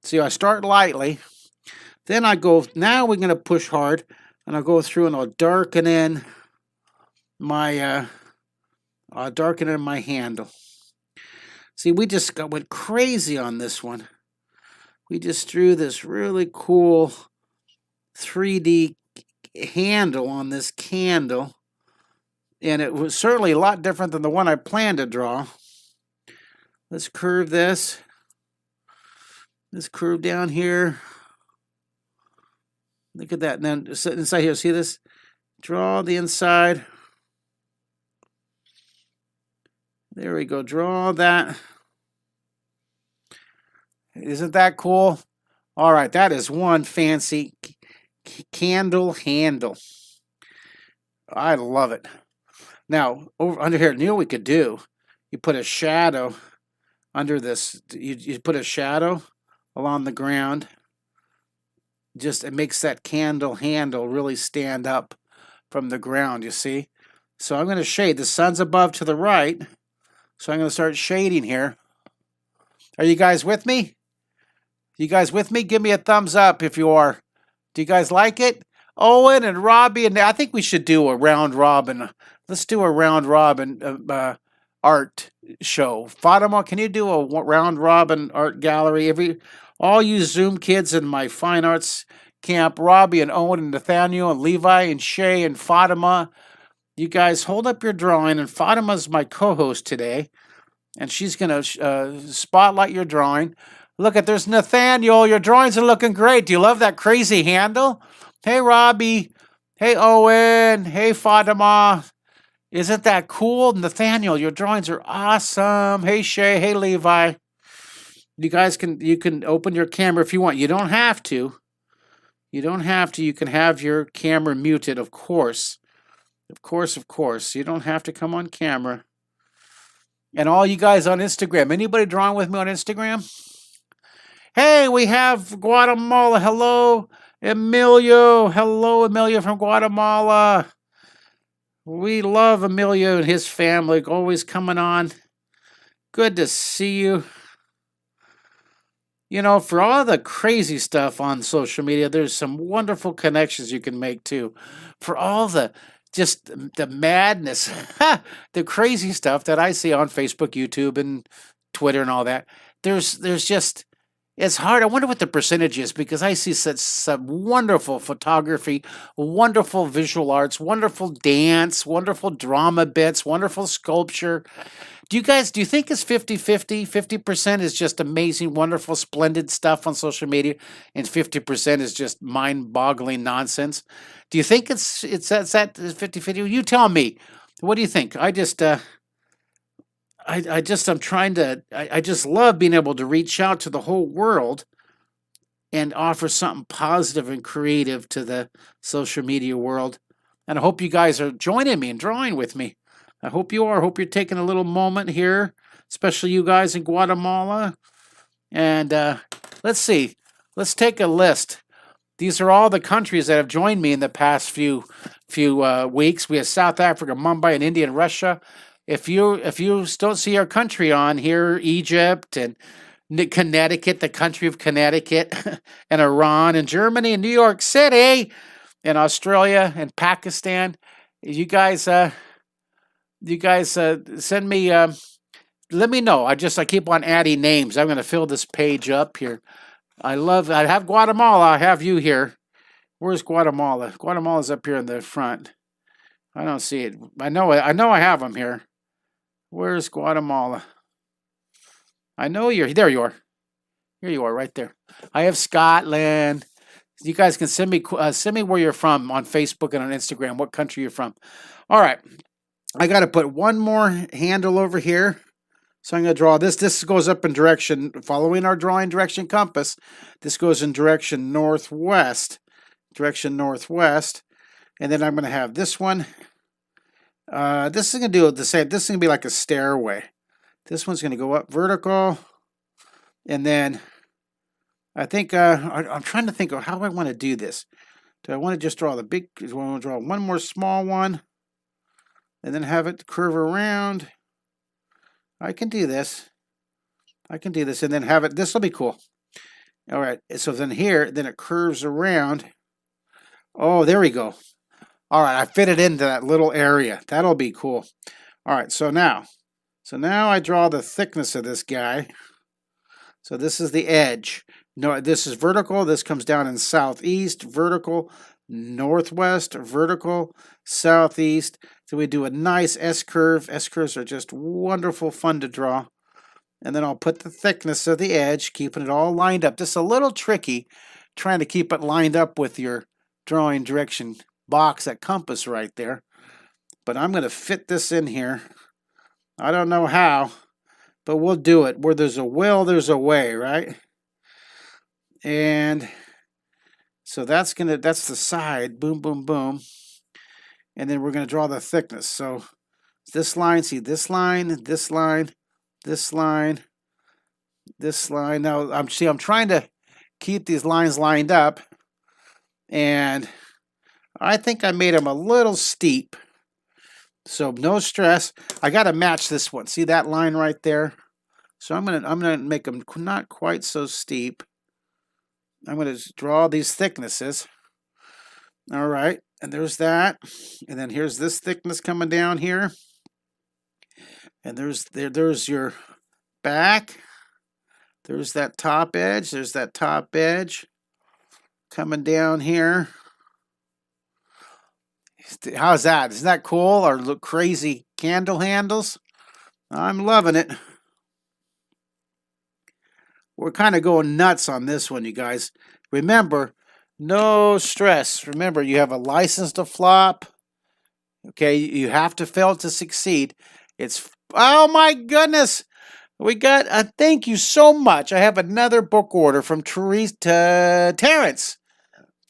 See, I start lightly. Then I go, now we're going to push hard. And I'll go through and I'll darken in my handle. See, we just went crazy on this one. We just drew this really cool 3D handle on this candle. And it was certainly a lot different than the one I planned to draw. Let's curve this. Let's curve down here. Look at that. And then inside here, see this? Draw the inside. There we go. Draw that. Isn't that cool? All right, that is one fancy candle handle. I love it. Now, over under here, you know what we could do? You put a shadow under this. You put a shadow along the ground. It makes that candle handle really stand up from the ground, you see? So I'm going to shade. The sun's above to the right. So I'm going to start shading here. Are you guys with me? You guys with me? Give me a thumbs up if you are. Do you guys like it? Owen and Robbie, and I think we should do a round robin. Let's do a round robin art show. Fatima, can you do a round robin art gallery? All you Zoom kids and my fine arts camp. Robbie and Owen and Nathaniel and Levi and Shay and Fatima. You guys hold up your drawing, and Fatima's my co-host today, and she's going to spotlight your drawing. Look at, there's Nathaniel. Your drawings are looking great. Do you love that crazy handle? Hey, Robbie. Hey, Owen. Hey, Fatima. Isn't that cool? Nathaniel, your drawings are awesome. Hey, Shay. Hey, Levi. You guys can open your camera if you want. You don't have to. You don't have to. You can have your camera muted, of course. Of course. You don't have to come on camera. And all you guys on Instagram, anybody drawing with me on Instagram? Hey, we have Guatemala. Hello, Emilio. Hello, Emilio from Guatemala. We love Emilio and his family, always coming on. Good to see you. You know, for all the crazy stuff on social media, there's some wonderful connections you can make too. For all the just the madness, the crazy stuff that I see on Facebook, YouTube, and Twitter and all that. There's just, it's hard. I wonder what the percentage is, because I see such some wonderful photography, wonderful visual arts, wonderful dance, wonderful drama bits, wonderful sculpture. Do you think it's 50-50? 50% is just amazing, wonderful, splendid stuff on social media, and 50% is just mind-boggling nonsense. Do you think it's that 50-50? You tell me. What do you think? I'm trying to, I just love being able to reach out to the whole world and offer something positive and creative to the social media world. And I hope you guys are joining me and drawing with me. I hope you are. I hope you're taking a little moment here, especially you guys in Guatemala. And let's see. Let's take a list. These are all the countries that have joined me in the past few weeks. We have South Africa, Mumbai, and India, and Russia. If you don't see our country on here, Egypt and Connecticut, the country of Connecticut, and Iran, and Germany, and New York City, and Australia, and Pakistan, you guys send me. Let me know. I keep on adding names. I'm going to fill this page up here. I have Guatemala. I have you here. Where's Guatemala? Guatemala's up here in the front. I don't see it. I know I have them here. Where's Guatemala? I know you're there. You are. Here you are, right there. I have Scotland. You guys can send me where you're from on Facebook and on Instagram. What country you're from? All right. I got to put one more handle over here. So I'm going to draw this. This goes up in direction, following our drawing direction compass. This goes in direction northwest. And then I'm going to have this one. This is going to do the same. This is going to be like a stairway. This one's going to go up vertical. And then I think I'm trying to think of how I want to do this. Do I want to just draw the big? Do I want to draw one more small one? And then have it curve around. I can do this. And then have it, this will be cool. All right, so then here, then it curves around. Oh, there we go. All right, I fit it into that little area. That'll be cool. All right, so now I draw the thickness of this guy. So this is the edge. No, this is vertical. This comes down in southeast, vertical, northwest, vertical, southeast. So we do a nice S-curve. S-curves are just wonderful fun to draw. And then I'll put the thickness of the edge, keeping it all lined up. Just a little tricky trying to keep it lined up with your drawing direction box, that compass right there. But I'm going to fit this in here. I don't know how, but we'll do it. Where there's a will, there's a way, right? And so that's the side, boom, boom, boom. And then we're going to draw the thickness. So this line, see this line, this line, this line, this line. Now, I'm trying to keep these lines lined up. And I think I made them a little steep. So no stress. I got to match this one. See that line right there? So I'm gonna make them not quite so steep. I'm going to draw these thicknesses. All right, and there's that. And then here's this thickness coming down here. And there's your back. There's that top edge. There's that top edge. coming down here. How's that? Isn't that cool? Our little crazy candle handles. I'm loving it. We're kind of going nuts on this one, you guys. Remember, no stress. Remember, you have a license to flop. Okay, you have to fail to succeed. It's, oh my goodness. We got a thank you so much. I have another book order from Terrence.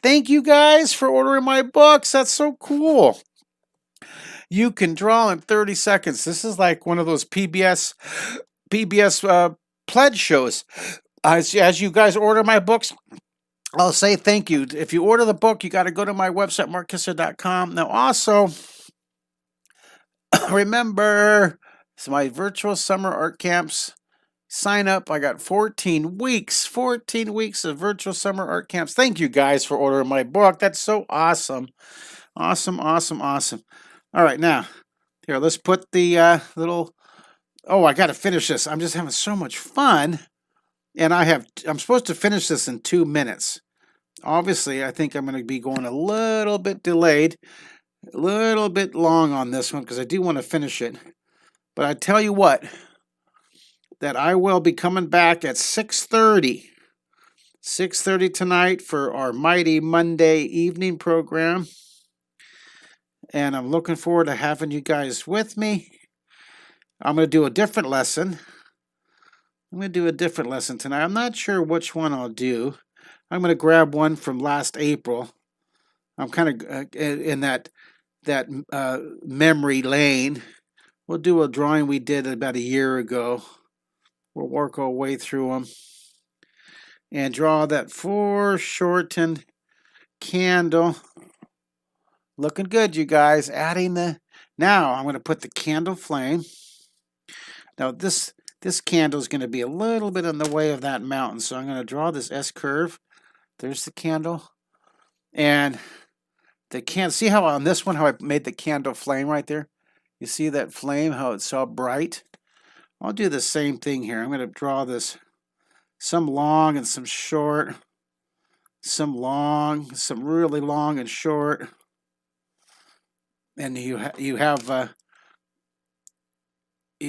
Thank you guys for ordering my books. That's so cool. You can draw in 30 seconds. This is like one of those PBS pledge shows. As you guys order my books, I'll say thank you. If you order the book, you got to go to my website, markkisser.com. Now, also, remember, it's my virtual summer art camps. Sign up. I got 14 weeks of virtual summer art camps. Thank you guys for ordering my book. That's so awesome. Awesome. All right, now, here, let's put the little, oh, I got to finish this. I'm just having so much fun. And I'm supposed to finish this in 2 minutes. Obviously, I think I'm going to be going a little bit delayed, a little bit long on this one because I do want to finish it. But I tell you what, that I will be coming back at 6:30 tonight for our Mighty Monday evening program. And I'm looking forward to having you guys with me. I'm going to do a different lesson. Tonight. I'm not sure which one I'll do. I'm going to grab one from last April. I'm kind of in that memory lane. We'll do a drawing we did about a year ago. We'll work our way through them and draw that foreshortened candle. Looking good, you guys. Now I'm going to put the candle flame. Now this candle is going to be a little bit in the way of that mountain, so I'm going to draw this S curve. There's the candle, and see how on this one how I made the candle flame right there. You see that flame, how it's so bright. I'll do the same thing here. I'm going to draw this, some long and some short, some really long and short. And you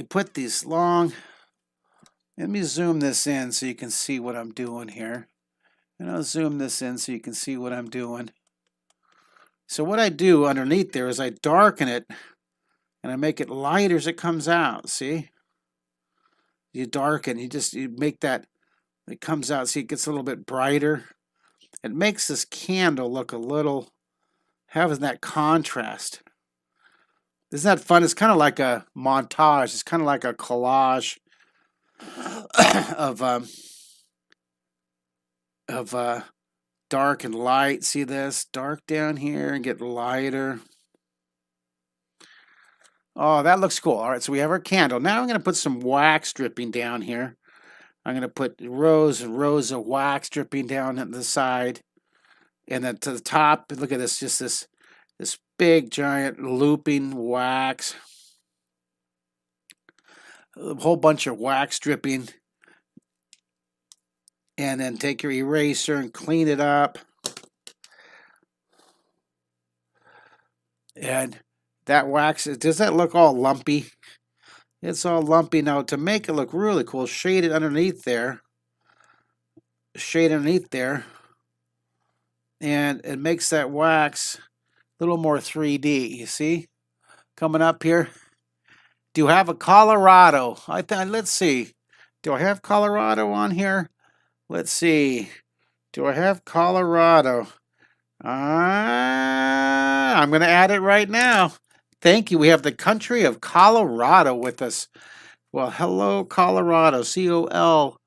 put these long. Let me zoom this in so you can see what I'm doing here. And I'll zoom this in so you can see what I'm doing. So what I do underneath there is I darken it and I make it light as it comes out. See? You darken, you make that, it comes out, see, it gets a little bit brighter. It makes this candle look a little, having that contrast. Isn't that fun? It's kind of like a montage. It's kind of like a collage of dark and light. See this? Dark down here and get lighter. Oh, that looks cool. All right, so we have our candle. Now I'm going to put some wax dripping down here. I'm going to put rows and rows of wax dripping down at the side. And then to the top, look at this, just this big, giant looping wax. A whole bunch of wax dripping. And then take your eraser and clean it up. And that wax, does that look all lumpy? It's all lumpy. Now, to make it look really cool, shade it underneath there. And it makes that wax a little more 3D, you see? Coming up here. Do you have a Colorado? Let's see. Do I have Colorado on here? Let's see. Do I have Colorado? I'm going to add it right now. Thank you. We have the country of Colorado with us. Well, hello, Colorado. Colorado.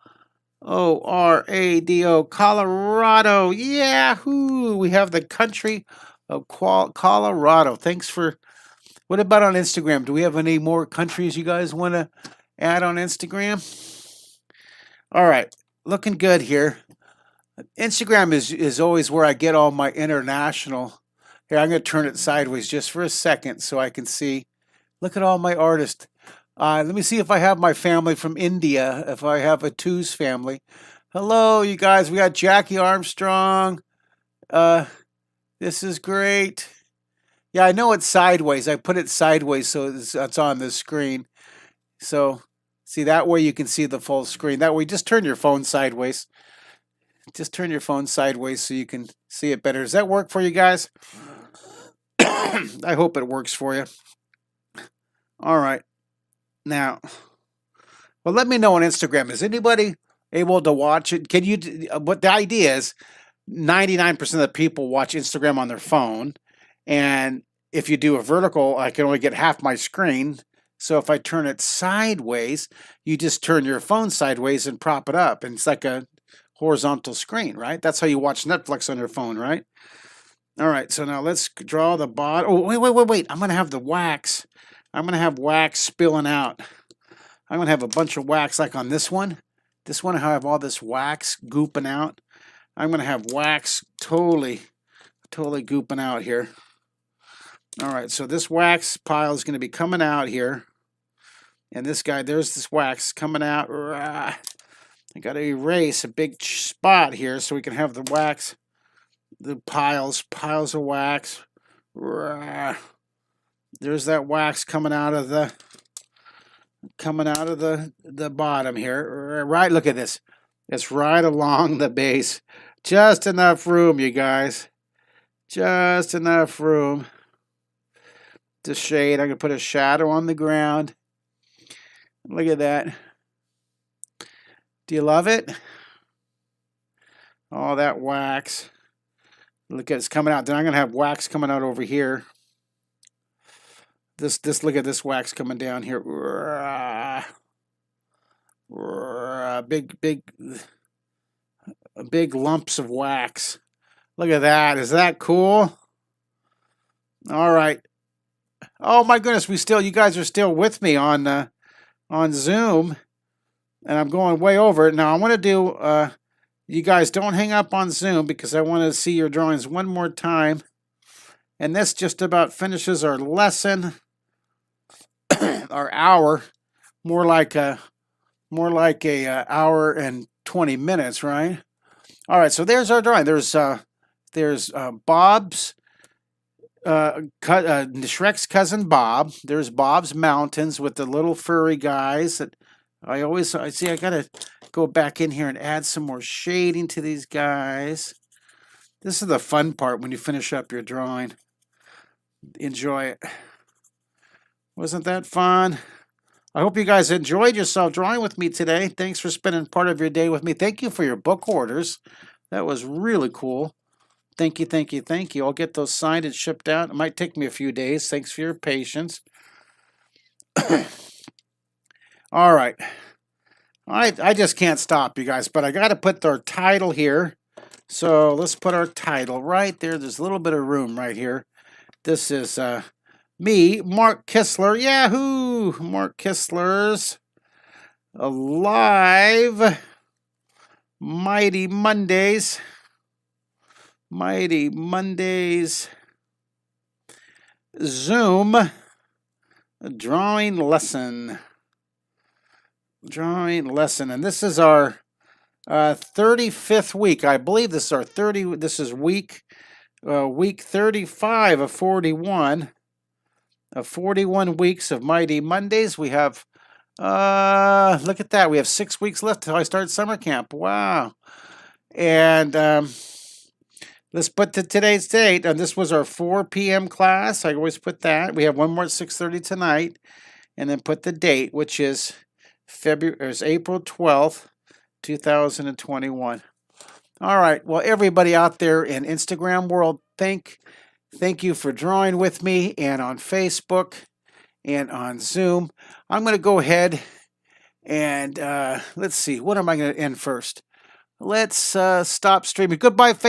Colorado. Yahoo! We have the country of Colorado. Thanks for... What about on Instagram? Do we have any more countries you guys want to add on Instagram? All right. Looking good here. Instagram is always where I get all my international. Here, I'm going to turn it sideways just for a second so I can see. Look at all my artists. Let me see if I have my family from India, if I have a Two's family. Hello, you guys. We got Jackie Armstrong. This is great. Yeah, I know it's sideways. I put it sideways so it's on the screen. So, see, that way you can see the full screen. That way, just turn your phone sideways. Just turn your phone sideways so you can see it better. Does that work for you guys? I hope it works for you. All right. Now, well, let me know on Instagram. Is anybody able to watch it? Can you? But the idea is 99% of the people watch Instagram on their phone. And if you do a vertical, I can only get half my screen. So if I turn it sideways, you just turn your phone sideways and prop it up. And it's like a horizontal screen, right? That's how you watch Netflix on your phone, right? All right, so now let's draw the bottom. Oh, wait. I'm going to have the wax. I'm going to have wax spilling out. I'm going to have a bunch of wax like on this one. This one, I have all this wax gooping out. I'm going to have wax totally gooping out here. All right, so this wax pile is going to be coming out here. And this guy, there's this wax coming out. I got to erase a big spot here so we can have the wax, the piles of wax. There's that wax coming out of the bottom here. Right, look at this. It's right along the base. Just enough room, you guys. Just enough room to shade. I'm going to put a shadow on the ground. Look at that. Do you love it? All that wax. Look at it's coming out. Then I'm going to have wax coming out over here. Look at this wax coming down here. Big lumps of wax. Look at that. Is that cool? All right. Oh my goodness, you guys are still with me on Zoom, and I'm going way over it. Now I want to do you guys don't hang up on Zoom because I want to see your drawings one more time. And this just about finishes our lesson, our hour, more like a hour and 20 minutes, right? All right, so there's our drawing. There's Bob's Shrek's cousin Bob. There's Bob's mountains with the little furry guys that I see. I gotta go back in here and add some more shading to these guys. This is the fun part when you finish up your drawing. Enjoy it. Wasn't that fun? I hope you guys enjoyed yourself drawing with me today. Thanks for spending part of your day with me. Thank you for your book orders. That was really cool. Thank you. I'll get those signed and shipped out. It might take me a few days. Thanks for your patience. All right. I just can't stop, you guys, but I got to put our title here. So let's put our title right there. There's a little bit of room right here. This is me, Mark Kistler. Yahoo! Mark Kistler's Alive Mighty Mondays. Mighty Mondays Zoom drawing lesson. And this is our 35th week. I believe this is our this is week 35 of 41. Of 41 weeks of Mighty Mondays. We have look at that. We have 6 weeks left till I start summer camp. Wow. And let's put today's date. And this was our 4 p.m. class. I always put that. We have one more at 6:30 tonight. And then put the date, which is April 12th, 2021. All right. Well, everybody out there in Instagram world, thank you for drawing with me and on Facebook and on Zoom. I'm going to go ahead and let's see. What am I going to end first? Let's stop streaming. Goodbye, Facebook.